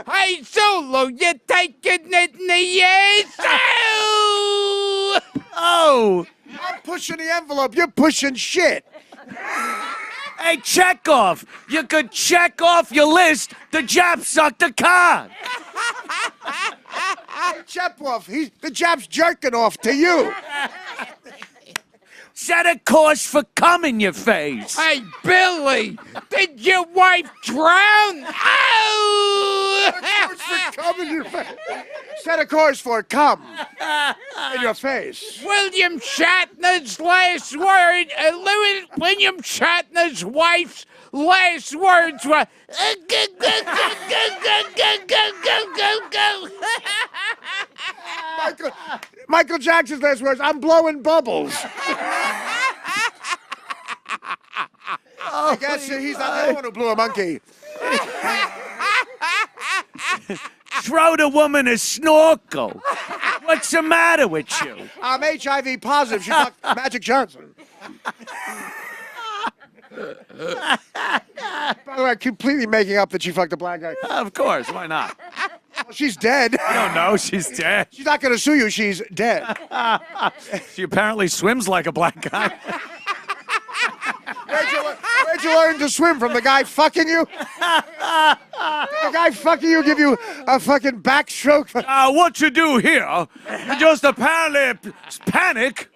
Speaker 3: Hey, Zulu, you taking it in the ass? Ow!
Speaker 2: Oh.
Speaker 1: I'm pushing the envelope. You're pushing shit.
Speaker 2: Hey, Chekhov, you could check off your list. The Jap sucked a cock.
Speaker 1: Hey, Chekhov, the Jap's jerking off to you.
Speaker 2: Set a course for cum in your face.
Speaker 3: Hey, Billy, did your wife drown? Ow!
Speaker 1: Come in your face. Set a course for cum in your face.
Speaker 3: William Shatner's last word, William Shatner's wife's last words were,
Speaker 1: Michael Jackson's last words, I'm blowing bubbles. I guess he's not the only one who blew a monkey.
Speaker 2: Throw the woman a snorkel. What's the matter with you?
Speaker 1: I'm HIV positive. She fucked Magic Johnson. By the way, I'm completely making up that she fucked a black guy.
Speaker 2: Of course, why not?
Speaker 1: Well, she's dead.
Speaker 2: I don't know. She's dead.
Speaker 1: She's not going to sue you. She's dead.
Speaker 2: She apparently swims like a black guy.
Speaker 1: Where'd you learn to swim from? The guy fucking you? Did the guy fucking you give you a fucking backstroke?
Speaker 2: What you do here, you just apparently panic,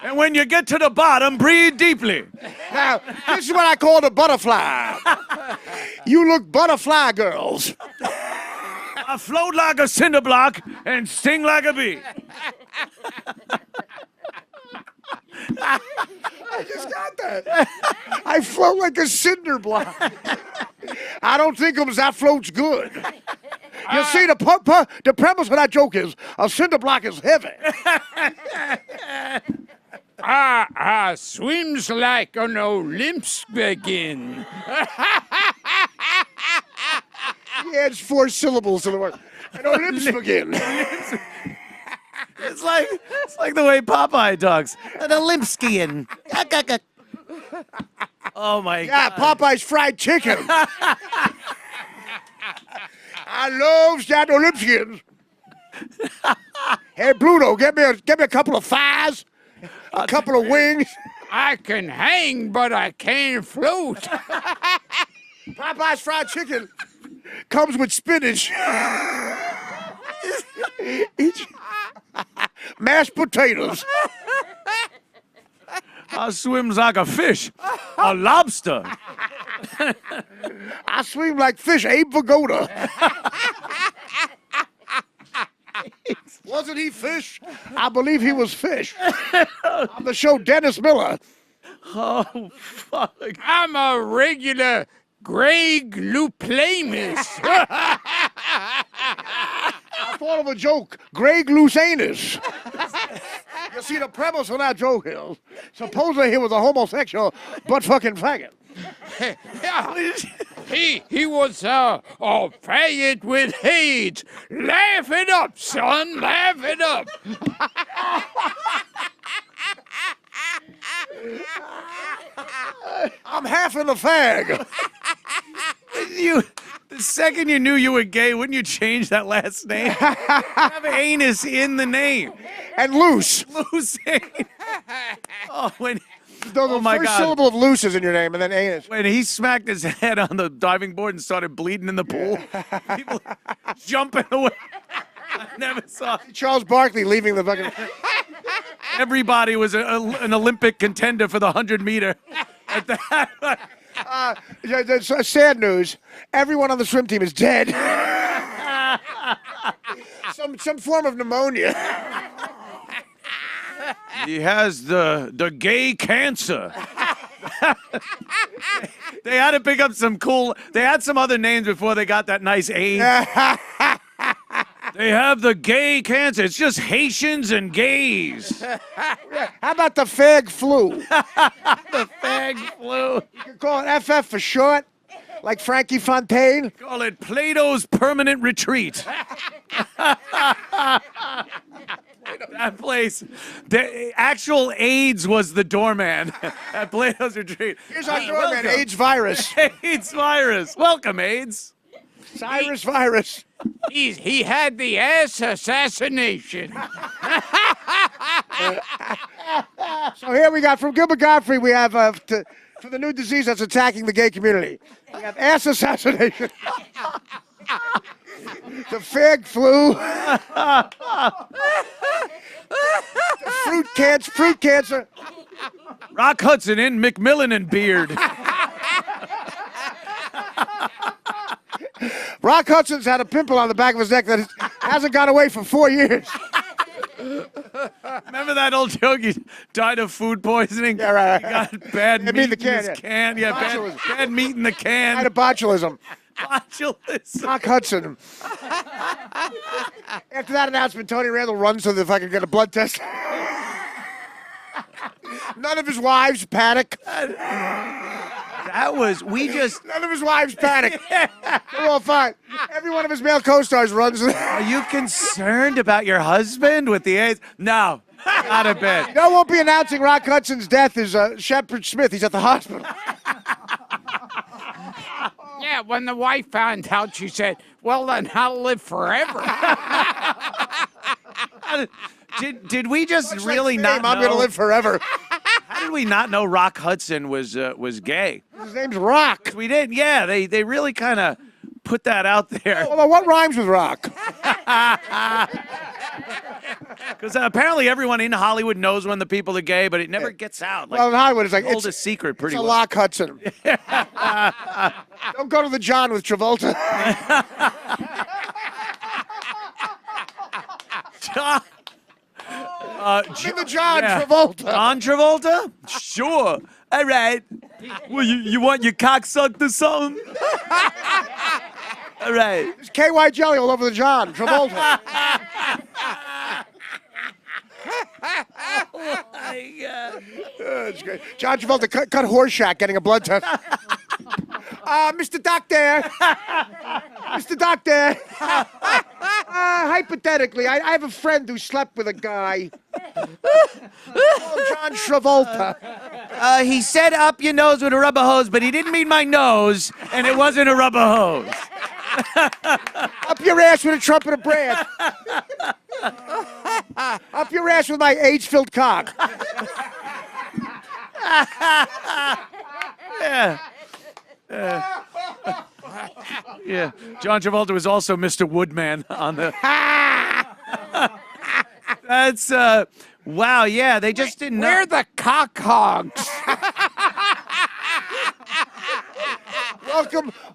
Speaker 2: and when you get to the bottom, breathe deeply.
Speaker 1: Now, this is what I call the butterfly. You look butterfly girls.
Speaker 2: I float like a cinder block and sting like a bee.
Speaker 1: I just got that. I float like a cinder block. I don't think that floats good. You see, the premise of that joke is a cinder block is heavy.
Speaker 3: Swims like an Olympian.
Speaker 1: He adds 4 syllables to the word. An Olympian.
Speaker 2: It's like the way Popeye talks. An Olympskian. Oh my
Speaker 1: Yeah,
Speaker 2: God.
Speaker 1: Popeye's fried chicken. I love that Olympians. Hey, Pluto, get me a couple of thighs, a couple of wings.
Speaker 3: I can hang, but I can't float.
Speaker 1: Popeye's fried chicken comes with spinach. Mashed potatoes.
Speaker 2: I swims like a fish, a lobster.
Speaker 1: I swim like fish, Abe Vigoda. Wasn't he fish? I believe he was fish. On the show Dennis Miller.
Speaker 2: Oh, fuck.
Speaker 3: I'm a regular Greg Luplamus.
Speaker 1: I thought of a joke. Greg Lusanus. You see, the premise of that joke is, supposedly he was a homosexual, but fucking faggot.
Speaker 3: He was a faggot with AIDS. Laugh it up, son. Laugh it up.
Speaker 1: I'm half in the fag.
Speaker 2: The second you knew you were gay, wouldn't you change that last name? Have anus in the name.
Speaker 1: And loose.
Speaker 2: Loose anus. Oh,
Speaker 1: No, the
Speaker 2: oh my
Speaker 1: first
Speaker 2: God.
Speaker 1: syllable of loose is in your name, and then anus.
Speaker 2: When he smacked his head on the diving board and started bleeding in the pool, people jumping away. I never saw.
Speaker 1: Charles Barkley leaving the fucking.
Speaker 2: Everybody was an Olympic contender for the 100-meter. At that.
Speaker 1: Yeah, that's sad news. Everyone on the swim team is dead. some form of pneumonia.
Speaker 2: He has the gay cancer. They had to pick up some cool. They had some other names before they got that nice AIDS. They have the gay cancer. It's just Haitians and gays.
Speaker 1: How about the fag flu?
Speaker 2: The fag flu.
Speaker 1: You can call it FF for short, like Frankie Fontaine.
Speaker 2: Call it Plato's Permanent Retreat. That place, the actual AIDS was the doorman at Plato's Retreat.
Speaker 1: Here's our
Speaker 2: Hey,
Speaker 1: doorman,
Speaker 2: welcome.
Speaker 1: AIDS virus.
Speaker 2: AIDS virus. Welcome, AIDS.
Speaker 1: Cyrus virus.
Speaker 3: He had the ass assassination.
Speaker 1: So here we got from Gilbert Gottfried, we have for the new disease that's attacking the gay community. We have ass assassination. The fag flu. The fruit cancer.
Speaker 2: Rock Hudson in McMillan and Beard.
Speaker 1: Rock Hudson's had a pimple on the back of his neck that hasn't gone away for 4 years.
Speaker 2: Remember that old joke? He died of food poisoning.
Speaker 1: Yeah, right.
Speaker 2: He got bad
Speaker 1: Yeah,
Speaker 2: meat in
Speaker 1: the can,
Speaker 2: his
Speaker 1: yeah.
Speaker 2: can. Yeah,
Speaker 1: Botulism.
Speaker 2: bad meat in the can.
Speaker 1: Had a botulism.
Speaker 2: Botulism.
Speaker 1: Rock Hudson. After that announcement, Tony Randall runs to the fucking get a blood test. None of his wives panic.
Speaker 2: None
Speaker 1: of his wives panic. They're all fine. Every one of his male co-stars runs.
Speaker 2: Are you concerned about your husband with the AIDS? No, not a bit.
Speaker 1: You know, won't be announcing Rock Hudson's death is Shepard Smith. He's at the hospital.
Speaker 3: Yeah, when the wife found out, she said, well, then I'll live forever.
Speaker 2: Did we just
Speaker 1: Much
Speaker 2: really
Speaker 1: like
Speaker 2: not
Speaker 1: fame,
Speaker 2: know?
Speaker 1: I'm going to live forever.
Speaker 2: How did we not know Rock Hudson was gay?
Speaker 1: His name's Rock.
Speaker 2: We didn't. Yeah, they really kind of put that out there.
Speaker 1: Hold on, what rhymes with Rock?
Speaker 2: Because apparently everyone in Hollywood knows when the people are gay, but it never gets out. Like,
Speaker 1: Well, in Hollywood, it's like,
Speaker 2: hold a
Speaker 1: it's
Speaker 2: secret pretty
Speaker 1: a
Speaker 2: well.
Speaker 1: Lock Hudson. Don't go to the John with Travolta.
Speaker 2: John,
Speaker 1: In the John
Speaker 2: yeah.
Speaker 1: Travolta.
Speaker 2: John Travolta? Sure. All right. Well, you want your cock sucked or something? All right.
Speaker 1: There's KY jelly all over the John Travolta.
Speaker 2: Oh my God.
Speaker 1: That's great. John Travolta cut Horseshack getting a blood test. Mr. Doctor. Mr. Doctor. Hypothetically, I have a friend who slept with a guy. John Travolta.
Speaker 2: He said up your nose with a rubber hose, but he didn't mean my nose, and it wasn't a rubber hose.
Speaker 1: Up your ass with a trumpet of breath. Up your ass with my AIDS-filled cock.
Speaker 2: Yeah. Yeah. John Travolta was also Mr. Woodman on the. That's wow. Yeah, they just didn't know.
Speaker 3: We're the cock hogs.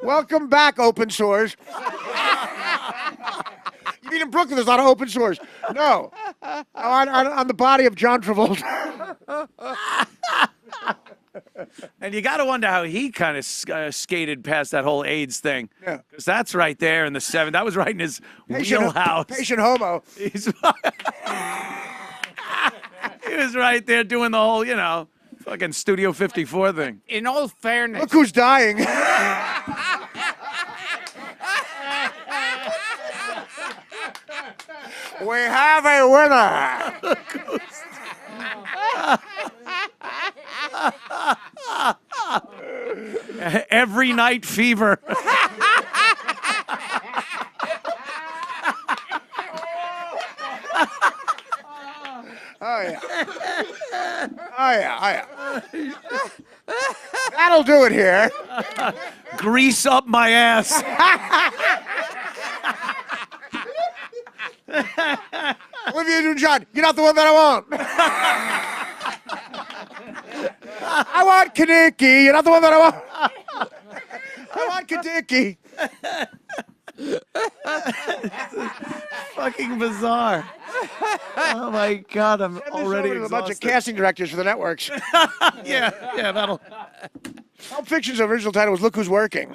Speaker 1: Welcome back, open sores. You mean in Brooklyn, there's a lot of open sores. No. On the body of John Travolta.
Speaker 2: And you got to wonder how he kind of skated past that whole AIDS thing.
Speaker 1: Yeah.
Speaker 2: Because that's right there in the 7. That was right in his wheelhouse.
Speaker 1: Patient homo.
Speaker 2: He was right there doing the whole, fucking Studio 54 thing.
Speaker 3: In all fairness,
Speaker 1: Look who's dying. We have a winner.
Speaker 2: Every every night fever.
Speaker 1: Oh yeah. Oh yeah. Oh yeah. That'll do it here.
Speaker 2: Grease up my ass.
Speaker 1: Olivia Newton-John, you're not the one that I want. I want Kaneki. You're not the one that I want. I want Kaneki.
Speaker 2: Fucking bizarre. Oh my God, I'm already
Speaker 1: A bunch of
Speaker 2: exhausted.
Speaker 1: casting directors for the networks.
Speaker 2: Yeah, that'll.
Speaker 1: Pulp Fiction's original title was "Look Who's Working."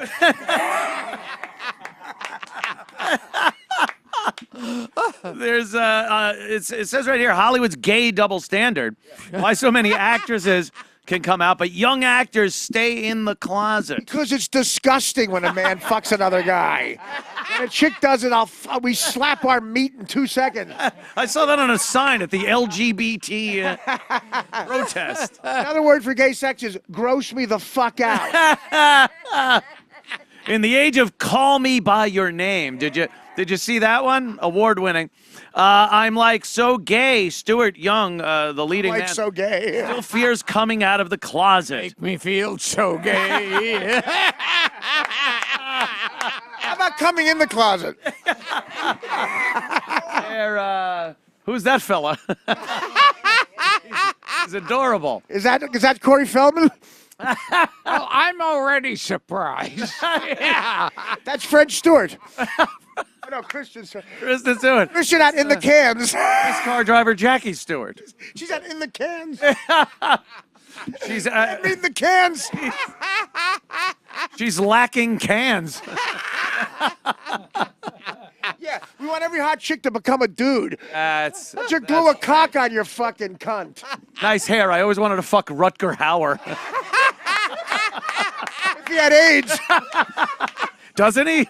Speaker 2: There's it says right here, Hollywood's gay double standard. Why so many actresses can come out, but young actors stay in the closet.
Speaker 1: Because it's disgusting when a man fucks another guy. When a chick does it, we slap our meat in 2 seconds.
Speaker 2: I saw that on a sign at the LGBT protest.
Speaker 1: Another word for gay sex is gross me the fuck out.
Speaker 2: In the age of call me by your name, did you see that one? Award-winning. I'm like so gay. Stuart Young, the leading
Speaker 1: Like
Speaker 2: man,
Speaker 1: so gay.
Speaker 2: still fears coming out of the closet.
Speaker 3: Make me feel so gay.
Speaker 1: How about coming in the closet?
Speaker 2: Who's that fella? He's adorable.
Speaker 1: Is that Corey Feldman?
Speaker 3: Well, I'm already surprised. Yeah.
Speaker 1: That's Fred Stewart. Oh, no, Christian.
Speaker 2: Kristen Stewart.
Speaker 1: Christian out in the cans.
Speaker 2: This car driver, Jackie Stewart.
Speaker 1: She's out in the cans.
Speaker 2: She's
Speaker 1: In the cans.
Speaker 2: she's lacking cans.
Speaker 1: Yeah, we want every hot chick to become a dude.
Speaker 2: That's
Speaker 1: Just glue a cock on your fucking cunt.
Speaker 2: nice hair. I always wanted to fuck Rutger Hauer.
Speaker 1: If he had AIDS,
Speaker 2: Doesn't he?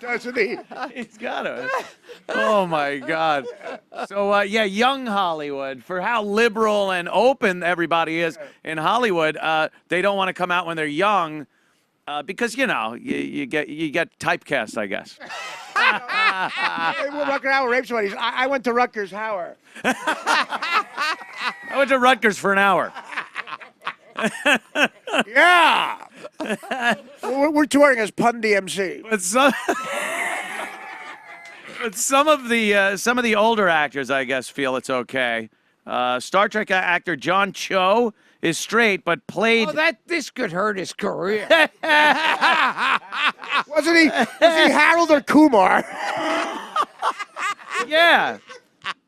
Speaker 1: doesn't he?
Speaker 2: He's got it. Oh my God. So yeah, young Hollywood, for how liberal and open everybody is in Hollywood, they don't want to come out when they're young because you get typecast, I guess.
Speaker 1: Hey, well, Rutger Hauer raped somebody. I went to Rutgers Hauer.
Speaker 2: I went to Rutgers for an hour.
Speaker 1: Yeah. We're touring as Pun DMC.
Speaker 2: But some of the older actors, I guess, feel it's okay. Star Trek actor John Cho is straight, but played.
Speaker 3: Oh, this could hurt his career.
Speaker 1: Wasn't he? Was he Harold or Kumar?
Speaker 2: Yeah.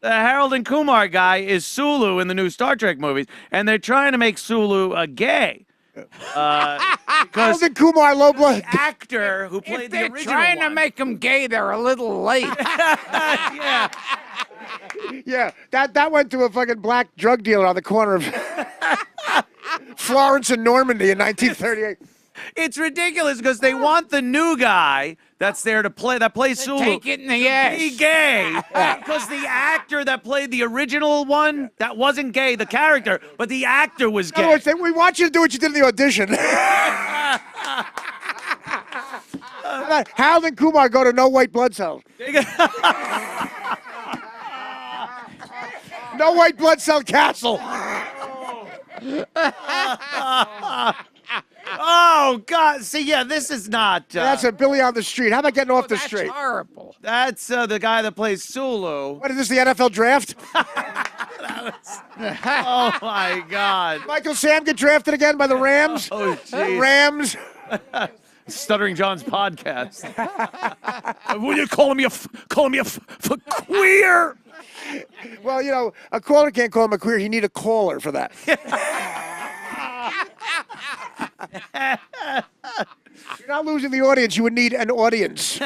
Speaker 2: The Harold and Kumar guy is Sulu in the new Star Trek movies, and they're trying to make Sulu gay.
Speaker 1: Harold
Speaker 2: Because
Speaker 1: and Kumar, low blood.
Speaker 2: the actor who
Speaker 3: If
Speaker 2: played the
Speaker 3: they're
Speaker 2: original
Speaker 3: trying to
Speaker 2: one-
Speaker 3: make him gay, they're a little late.
Speaker 2: yeah.
Speaker 1: Yeah, that went to a fucking black drug dealer on the corner of Florence and Normandy in 1938.
Speaker 2: It's ridiculous because they want the new guy that's there to play that plays Sulu
Speaker 3: Take it in the
Speaker 2: be
Speaker 3: ass.
Speaker 2: gay because the actor that played the original one that wasn't gay, the character, but the actor was
Speaker 1: In other
Speaker 2: gay.
Speaker 1: words, we want you to do what you did in the audition. How about Harold and Kumar go to No White Blood Cells? No White Blood Cell Castle.
Speaker 2: Oh God! See, yeah, this is not.
Speaker 1: That's a Billy on the Street. How about getting off the
Speaker 3: That's
Speaker 1: street?
Speaker 3: horrible.
Speaker 2: That's the guy that plays Sulu.
Speaker 1: What is this, the NFL draft?
Speaker 2: Oh my God!
Speaker 1: Michael Sam get drafted again by the Rams?
Speaker 2: Oh jeez!
Speaker 1: Rams.
Speaker 2: Stuttering John's podcast. Will you calling me a queer?
Speaker 1: Well, you know, a caller can't call him a queer. He need a caller for that. You're not losing the audience. You would need an audience.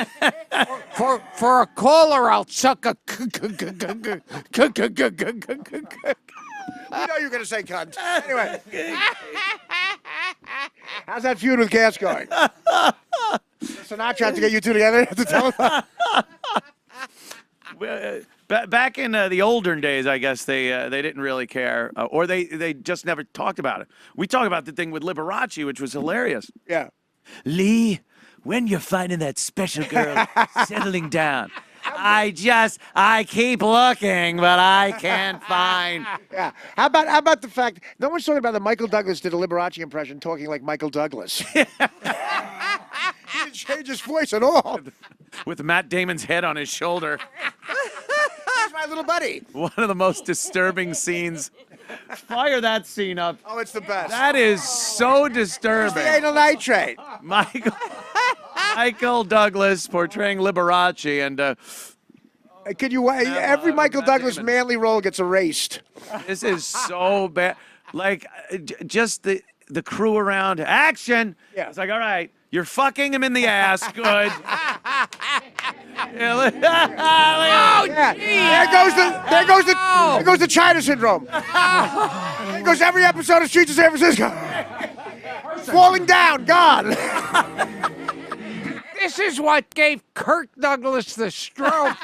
Speaker 3: For a caller, I'll suck a.
Speaker 1: We know you're going to say cunt. Anyway. How's that feud with Gas going? Sinatra have to get you two together to tell him.
Speaker 2: Back in the olden days, I guess they didn't really care, or they just never talked about it. We talked about the thing with Liberace, which was hilarious.
Speaker 1: Yeah.
Speaker 2: Lee, when you're finding that special girl settling down, I keep looking, but I can't find.
Speaker 1: Yeah. How about the fact no one's talking about that Michael Douglas did a Liberace impression talking like Michael Douglas. He didn't change his voice at all.
Speaker 2: With Matt Damon's head on his shoulder.
Speaker 1: He's my little buddy.
Speaker 2: One of the most disturbing scenes. Fire that scene up.
Speaker 1: Oh, it's the best.
Speaker 2: That is so disturbing.
Speaker 1: The anal nitrate.
Speaker 2: Michael Douglas portraying Liberace, and
Speaker 1: Could you? Every Michael
Speaker 2: Matt
Speaker 1: Douglas
Speaker 2: Damon.
Speaker 1: manly role gets erased.
Speaker 2: this is so bad. Like, just the crew around. Action!
Speaker 1: Yeah.
Speaker 2: It's like, all right, you're fucking him in the ass. Good.
Speaker 1: Yeah. There goes the China syndrome. There goes every episode of Streets of San Francisco. Falling down, gone.
Speaker 3: This is what gave Kirk Douglas the stroke.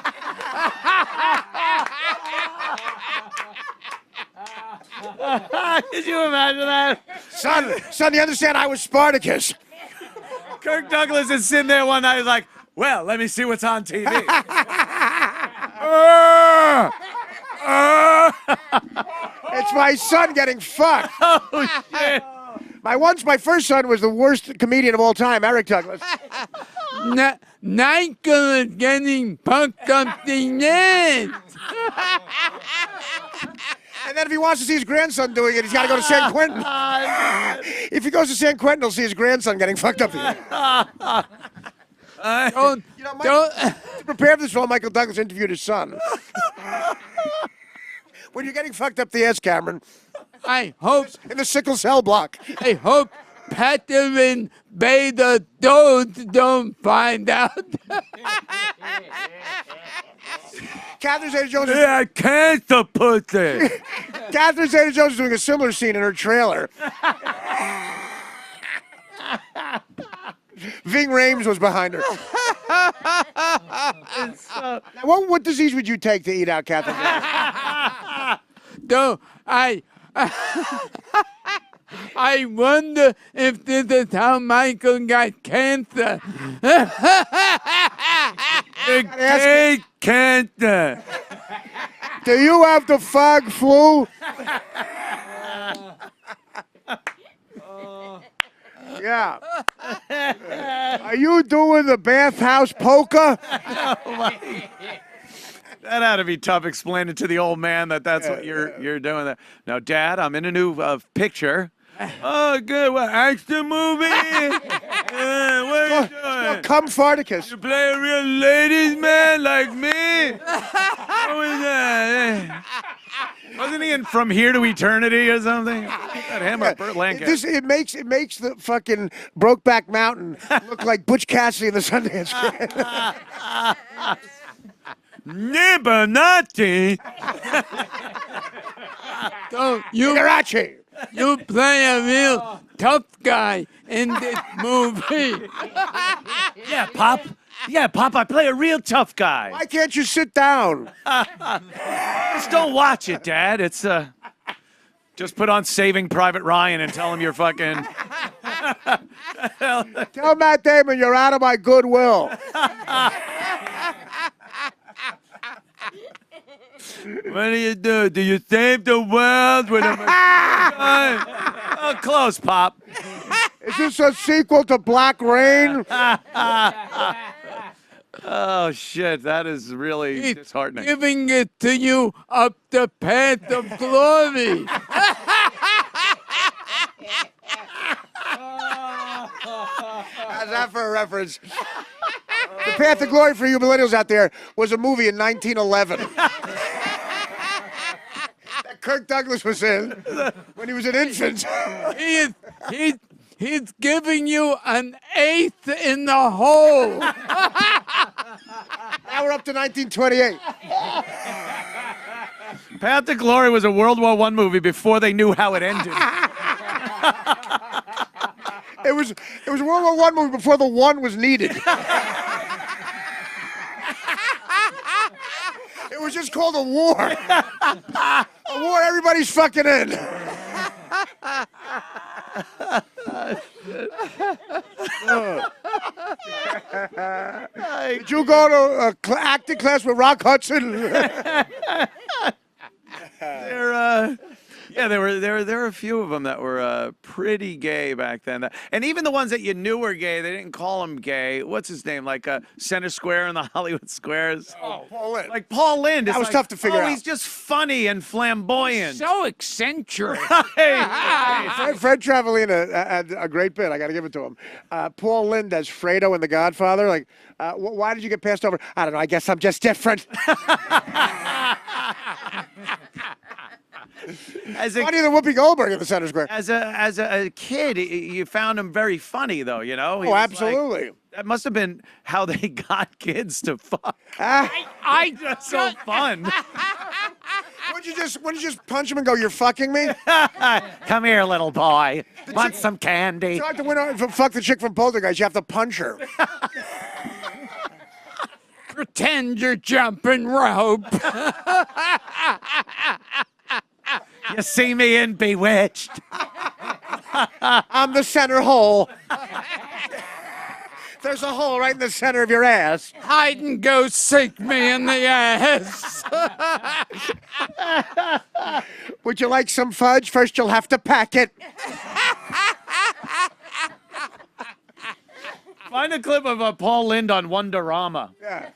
Speaker 2: Could you imagine that?
Speaker 1: Son, you understand I was Spartacus.
Speaker 2: Kirk Douglas is sitting there one night, he's like, well, let me see what's on TV.
Speaker 1: It's my son getting fucked.
Speaker 2: Oh, shit.
Speaker 1: My first son was the worst comedian of all time, Eric Douglas.
Speaker 3: Nicolas getting pumped up the net.
Speaker 1: And then if he wants to see his grandson doing it, he's got to go to San Quentin. If he goes to San Quentin, he'll see his grandson getting fucked up.
Speaker 3: Don't,
Speaker 1: To prepare for this role, Michael Douglas interviewed his son. When you're getting fucked up the ass, Cameron,
Speaker 3: I hope
Speaker 1: in the sickle cell block.
Speaker 3: Patterson Beta don't find out.
Speaker 1: Catherine Zeta-Jones
Speaker 2: Yeah, cancer pussy.
Speaker 1: Catherine Zeta-Jones is doing a similar scene in her trailer. Ving Rhames was behind her. Now, what disease would you take to eat out, Catherine?
Speaker 3: No, I wonder if this is how Michael got cancer.
Speaker 2: Cancer.
Speaker 1: Do you have the fog flu? Yeah. Are you doing the bathhouse polka?
Speaker 2: That had to be tough explaining to the old man that's what you're doing. That now, Dad, I'm in a new picture. Oh, good. What, action movie? What are you doing?
Speaker 1: Come Farticus.
Speaker 2: You play a real ladies man like me? What was that? Wasn't he in From Here to Eternity or something? That him or Burt Lancaster?
Speaker 1: It makes the fucking Brokeback Mountain look like Butch Cassidy in the Sundance Kid.
Speaker 2: Nibonati.
Speaker 3: So you
Speaker 1: Liberace.
Speaker 3: play a real tough guy in this movie.
Speaker 2: Yeah, Pop. Yeah, Pop, I play a real tough guy.
Speaker 1: Why can't you sit down?
Speaker 2: Just don't watch it, Dad. It's just put on Saving Private Ryan and tell him you're fucking.
Speaker 1: Tell Matt Damon you're out of my goodwill.
Speaker 2: What do you do? Do you save the world with a machine? Oh, close, Pop.
Speaker 1: Is this a sequel to Black Rain?
Speaker 2: Oh, shit. That is really disheartening.
Speaker 3: Giving it to you up the path of glory.
Speaker 1: How's that for a reference? The Path of Glory for you millennials out there was a movie in 1911. That Kirk Douglas was in when he was an infant.
Speaker 3: He's giving you an eighth in the hole.
Speaker 1: Now we're up to 1928.
Speaker 2: Path to Glory was a World War I movie before they knew how it ended.
Speaker 1: It was a World War I movie before the one was needed. It was was just called a war. A war everybody's fucking in. Did you go to acting class with Rock Hudson?
Speaker 2: There were a few of them that were pretty gay back then. And even the ones that you knew were gay, they didn't call him gay. What's his name? Like Center Square in the Hollywood Squares.
Speaker 1: Oh, Paul Lynde.
Speaker 2: Like Paul Lynde.
Speaker 1: That was tough to figure out.
Speaker 2: He's just funny and flamboyant.
Speaker 3: So eccentric.
Speaker 1: Fred Travellina had a great bit. I got to give it to him. Paul Lynde as Fredo in The Godfather. Like, why did you get passed over? I don't know. I guess I'm just different. Funnier than Whoopi Goldberg in the Center Square.
Speaker 2: As a kid, you found him very funny, though. You know. He
Speaker 1: Oh,
Speaker 2: was
Speaker 1: absolutely.
Speaker 2: that must have been how they got kids to fuck.
Speaker 3: That's
Speaker 2: so fun.
Speaker 1: Wouldn't you just punch him and go, "You're fucking me"?
Speaker 2: Come here, little boy. Want some candy?
Speaker 1: It's hard to win fuck the chick from Poltergeist. You have to punch her.
Speaker 3: Pretend you're jumping rope.
Speaker 2: You see me in Bewitched?
Speaker 1: I'm the center hole. There's a hole right in the center of your ass.
Speaker 3: Hide and go seek me in the ass.
Speaker 1: Would you like some fudge? First, you'll have to pack it.
Speaker 2: Find a clip of Paul Lynde on Wonderama.
Speaker 1: Yeah.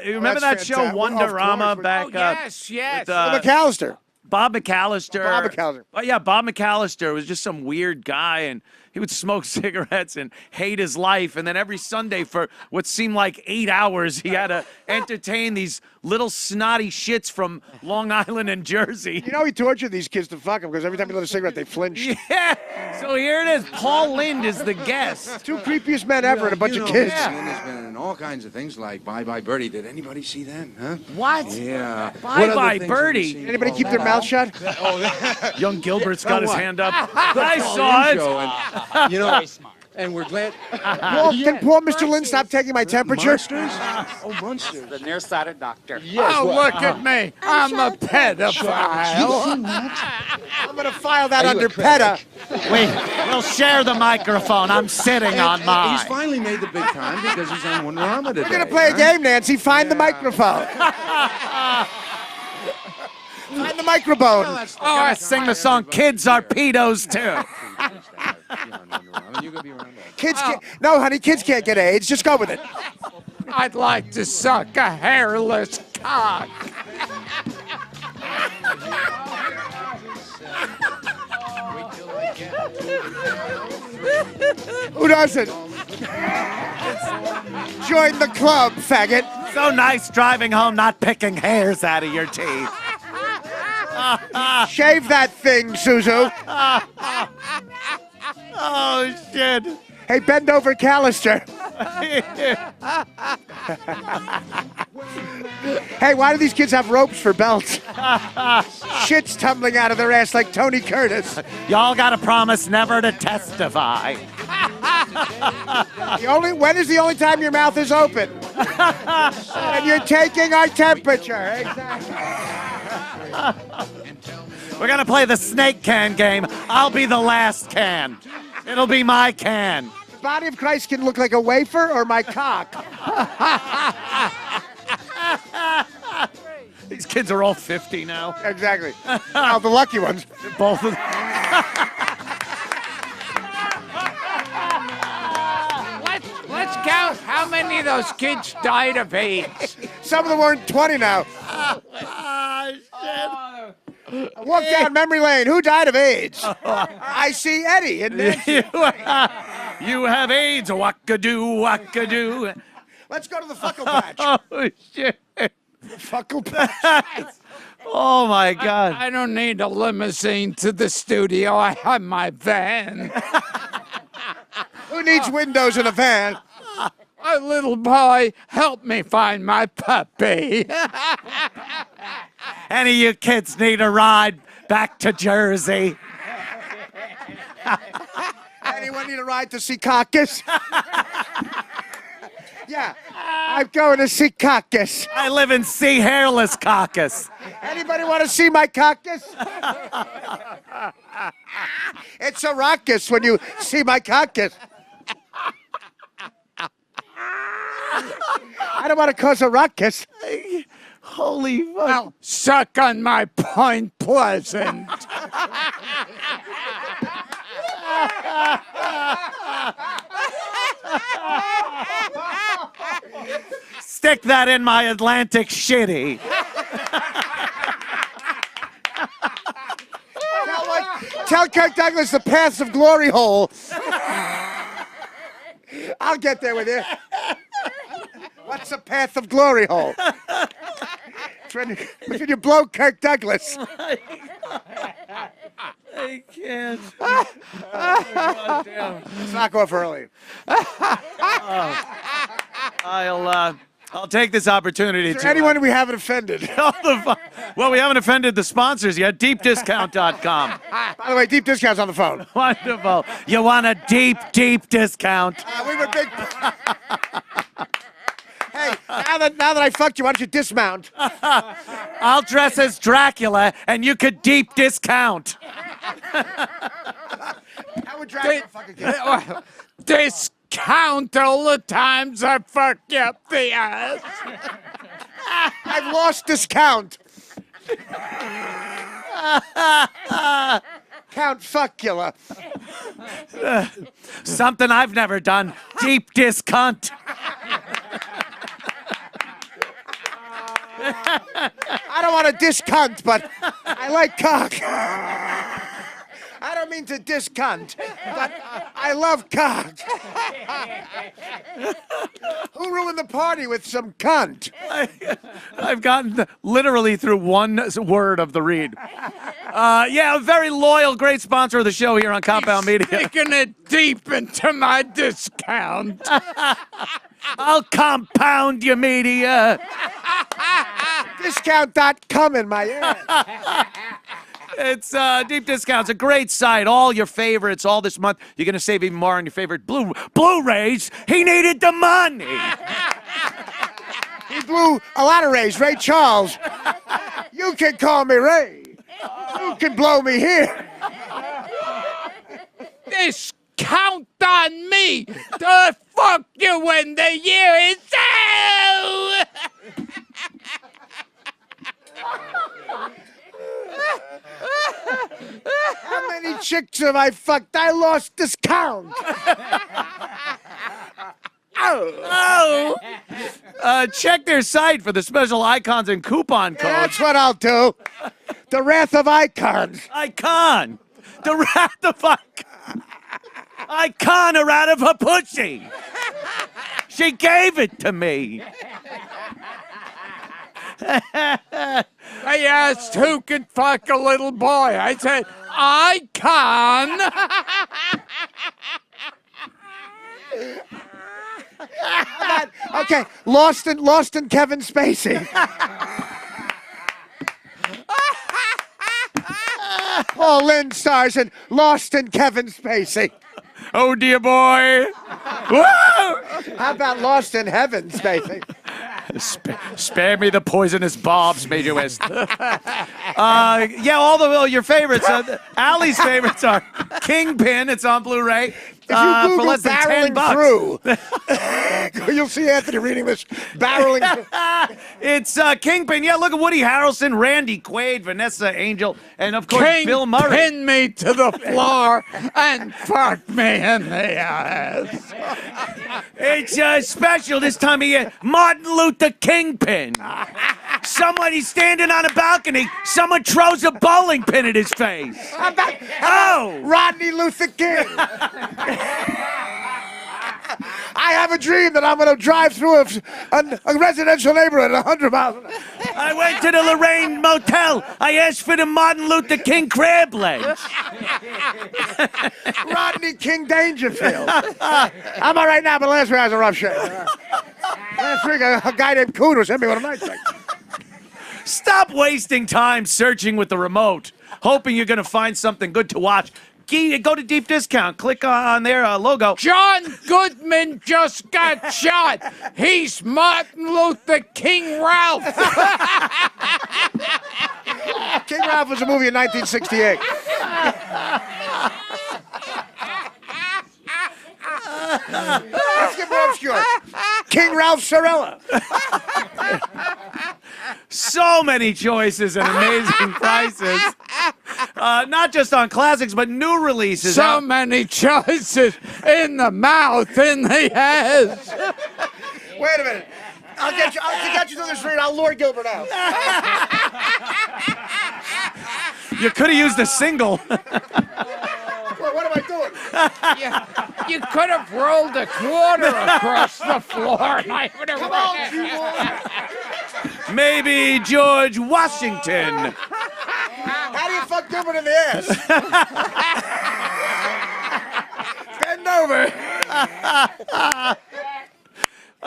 Speaker 2: You remember that
Speaker 1: that's
Speaker 2: show
Speaker 1: fantastic.
Speaker 2: Wonderama
Speaker 1: Of course.
Speaker 2: back?
Speaker 3: Yes.
Speaker 2: with,
Speaker 1: McAllister.
Speaker 2: Bob McAllister.
Speaker 1: Bob McAllister.
Speaker 2: Oh, yeah, Bob McAllister was just some weird guy, and he would smoke cigarettes and hate his life. And then every Sunday for what seemed like 8 hours, he had to entertain these little snotty shits from Long Island and Jersey.
Speaker 1: You know he tortured these kids to fuck him because every time he lit a cigarette, they flinched.
Speaker 2: Yeah. So here it is. Paul Lynde is the guest.
Speaker 1: Two creepiest men ever and a bunch of kids.
Speaker 5: Lynde has been in all kinds of things like Bye Bye Birdie. Did anybody see that? Huh?
Speaker 2: What?
Speaker 5: Yeah.
Speaker 2: Bye
Speaker 5: What
Speaker 2: Bye
Speaker 5: other things have you
Speaker 2: Birdie?
Speaker 5: seen?
Speaker 1: Anybody keep their mouth shut?
Speaker 2: Young Gilbert's got his
Speaker 5: what?
Speaker 2: hand up. I saw it.
Speaker 5: Show, and, you know, and we're glad.
Speaker 1: Can poor Mr. Lynde stop taking my temperature?
Speaker 5: Monsters? Oh, monsters.
Speaker 6: The nearsighted doctor.
Speaker 5: Yes.
Speaker 3: Oh,
Speaker 5: well,
Speaker 3: look at me. I'm a pedophile.
Speaker 1: I'm going to file that
Speaker 5: Are you
Speaker 1: under
Speaker 5: a critic?
Speaker 1: PETA.
Speaker 2: We'll share the microphone. I'm sitting on
Speaker 5: He's
Speaker 2: mine.
Speaker 5: finally made the big time because he's on Wonderama today.
Speaker 1: We're going to play a game, Nancy. Find the microphone. Find the microphone.
Speaker 2: Oh, I sing the song "Kids Are Pedos Too."
Speaker 1: Kids can't. No, honey, kids can't get AIDS. Just go with it.
Speaker 3: I'd like to suck a hairless cock.
Speaker 1: Who doesn't? Join the club, faggot.
Speaker 2: So nice driving home, not picking hairs out of your teeth.
Speaker 1: Shave that thing, Suzu.
Speaker 2: Oh shit!
Speaker 1: Hey, bend over, Callister. Hey, why do these kids have ropes for belts? Shit's tumbling out of their ass like Tony Curtis.
Speaker 2: Y'all gotta promise never to testify.
Speaker 1: When is the only time your mouth is open? And you're taking our temperature. Exactly.
Speaker 2: We're gonna play the snake can game. I'll be the last can. It'll be my can.
Speaker 1: The body of Christ can look like a wafer or my cock.
Speaker 2: These kids are all 50 now.
Speaker 1: Exactly. Oh, the lucky ones.
Speaker 2: Both of them.
Speaker 3: Let's count how many of those kids died of AIDS.
Speaker 1: Some of them weren't 20 now. Walk down memory lane. Who died of AIDS? I see Eddie and Nancy.
Speaker 2: You have AIDS. Wackadoo, wackadoo.
Speaker 1: Let's go to the Fuckle Patch.
Speaker 2: Oh shit!
Speaker 1: Fuckle Patch.
Speaker 2: Oh my God!
Speaker 3: I don't need a limousine to the studio. I have my van.
Speaker 1: Who needs windows in a van?
Speaker 3: Oh, little boy, help me find my puppy.
Speaker 2: Any of you kids need a ride back to Jersey?
Speaker 1: Anyone need a ride to see Caucus? Yeah. I'm going to see Caucus.
Speaker 2: I live in Sea Hairless Caucus.
Speaker 1: Anybody want to see my Caucus? It's a raucous when you see my Caucus. I don't want to cause a ruckus.
Speaker 2: Holy fuck.
Speaker 3: Well, suck on my Point Pleasant.
Speaker 2: Stick that in my Atlantic shitty.
Speaker 1: Tell Kirk Douglas the paths of glory hole. I'll get there with you. What's the path of glory hole? It's when you blow Kirk Douglas.
Speaker 2: I can't. Oh, God damn.
Speaker 1: Let's knock off early.
Speaker 2: I'll take this opportunity
Speaker 1: Is
Speaker 2: to.
Speaker 1: there anyone we haven't offended?
Speaker 2: Well, we haven't offended the sponsors yet. DeepDiscount.com.
Speaker 1: By the way, deep discounts on the phone.
Speaker 2: Wonderful. You want a deep, deep discount?
Speaker 1: We were big. Hey, now that I fucked you, why don't you dismount?
Speaker 2: I'll dress as Dracula, and you could deep discount.
Speaker 1: How would Dracula fucking get?
Speaker 3: Discount all the times I fucked up the ass.
Speaker 1: I've lost this count. Count Fuckula.
Speaker 2: Something I've never done. Deep discount.
Speaker 1: I don't want to discount, but I like cock. I don't mean to discount, but I love cock. Who ruined the party with some cunt?
Speaker 2: I've gotten literally through one word of the read. Yeah, a very loyal, great sponsor of the show here on Compound Media.
Speaker 3: Taking it deep into my discount.
Speaker 2: I'll compound your media.
Speaker 1: Discount.com in my ass.
Speaker 2: It's Deep Discount's a great site. All your favorites, all this month. You're going to save even more on your favorite Blu-rays. He needed the money.
Speaker 1: He blew a lot of Rays. Ray Charles. You can call me Ray. You can blow me here.
Speaker 3: Discount on me to fuck you when the year is out.
Speaker 1: How many chicks have I fucked? I lost this count.
Speaker 2: Oh! Check their site for the special icons and coupon codes.
Speaker 1: That's what I'll do. The Wrath of Icons.
Speaker 2: Icon! The wrath of Icon! Icon, a rat of a pussy! She gave it to me!
Speaker 3: I asked who could fuck a little boy. I said, I can.
Speaker 1: Okay, Lost in Kevin Spacey. Paul Lynde stars in Lost in Kevin Spacey.
Speaker 2: Oh, dear boy! Whoa!
Speaker 1: How about Lost in Heaven, Spacey?
Speaker 2: Spare me the poisonous barbs, Major West. Yeah, all your favorites. Allie's favorites are Kingpin. It's on Blu-ray.
Speaker 1: If you
Speaker 2: For
Speaker 1: Google
Speaker 2: less than
Speaker 1: barreling
Speaker 2: $10.
Speaker 1: through, you'll see Anthony reading this. Barreling through.
Speaker 2: It's Kingpin. Yeah, look at Woody Harrelson, Randy Quaid, Vanessa Angel, and of course Bill Murray.
Speaker 3: Pin me to the floor and fuck me in the ass.
Speaker 2: It's special this time of year. Martin Luther Kingpin. Somebody's standing on a balcony. Someone throws a bowling pin at his face.
Speaker 1: How about
Speaker 2: Oh!
Speaker 1: Rodney Luther King? I have a dream that I'm going to drive through a residential neighborhood at 100 miles an hour.
Speaker 2: I went to the Lorraine Motel. I asked for the Martin Luther King crab legs.
Speaker 1: Rodney King Dangerfield. I'm all right now, but last week I was a rough shave. Last week a guy named Cooters hit me with a knife thing.
Speaker 2: Stop wasting time searching with the remote, hoping you're going to find something good to watch. Go to Deep Discount. Click on their logo.
Speaker 3: John Goodman just got shot. He's Martin Luther King Ralph.
Speaker 1: King Ralph was a movie in 1968. Let's get more obscure. King Ralph Sorella.
Speaker 2: So many choices and amazing prices. Not just on classics, but new releases.
Speaker 3: So many choices in the mouth, in the ass.
Speaker 1: Wait a minute. I'll get you through the street. I'll lure Gilbert out.
Speaker 2: You could have used a single.
Speaker 1: What am I doing?
Speaker 3: You could have rolled a quarter across the floor. And I would have
Speaker 1: Come on, G-Boy.
Speaker 2: Maybe George Washington.
Speaker 1: How do you fuck Gilbert in the ass? Bend over.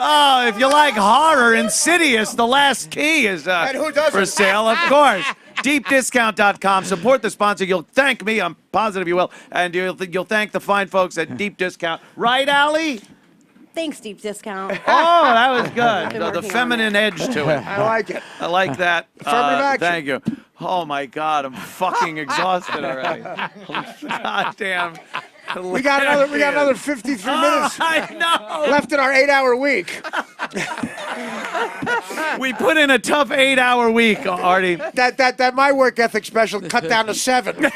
Speaker 2: Oh, if you like horror, Insidious, The Last Key is
Speaker 1: And who doesn't?
Speaker 2: for sale, of course. DeepDiscount.com. Support the sponsor. You'll thank me. I'm positive you will. And you'll thank the fine folks at Deep Discount. Right, Allie?
Speaker 6: Thanks, Deep Discount.
Speaker 2: Oh, that was good.
Speaker 6: Been
Speaker 2: The
Speaker 6: working on
Speaker 2: feminine edge to it.
Speaker 1: I like it.
Speaker 2: I like that.
Speaker 1: Affirmative action.
Speaker 2: Thank you. Oh, my God. I'm fucking exhausted already. God damn.
Speaker 1: We got another 53 minutes
Speaker 2: I know.
Speaker 1: left in our 8-hour week.
Speaker 2: We put in a tough 8-hour week, Artie.
Speaker 1: That my work ethic special cut down to 7.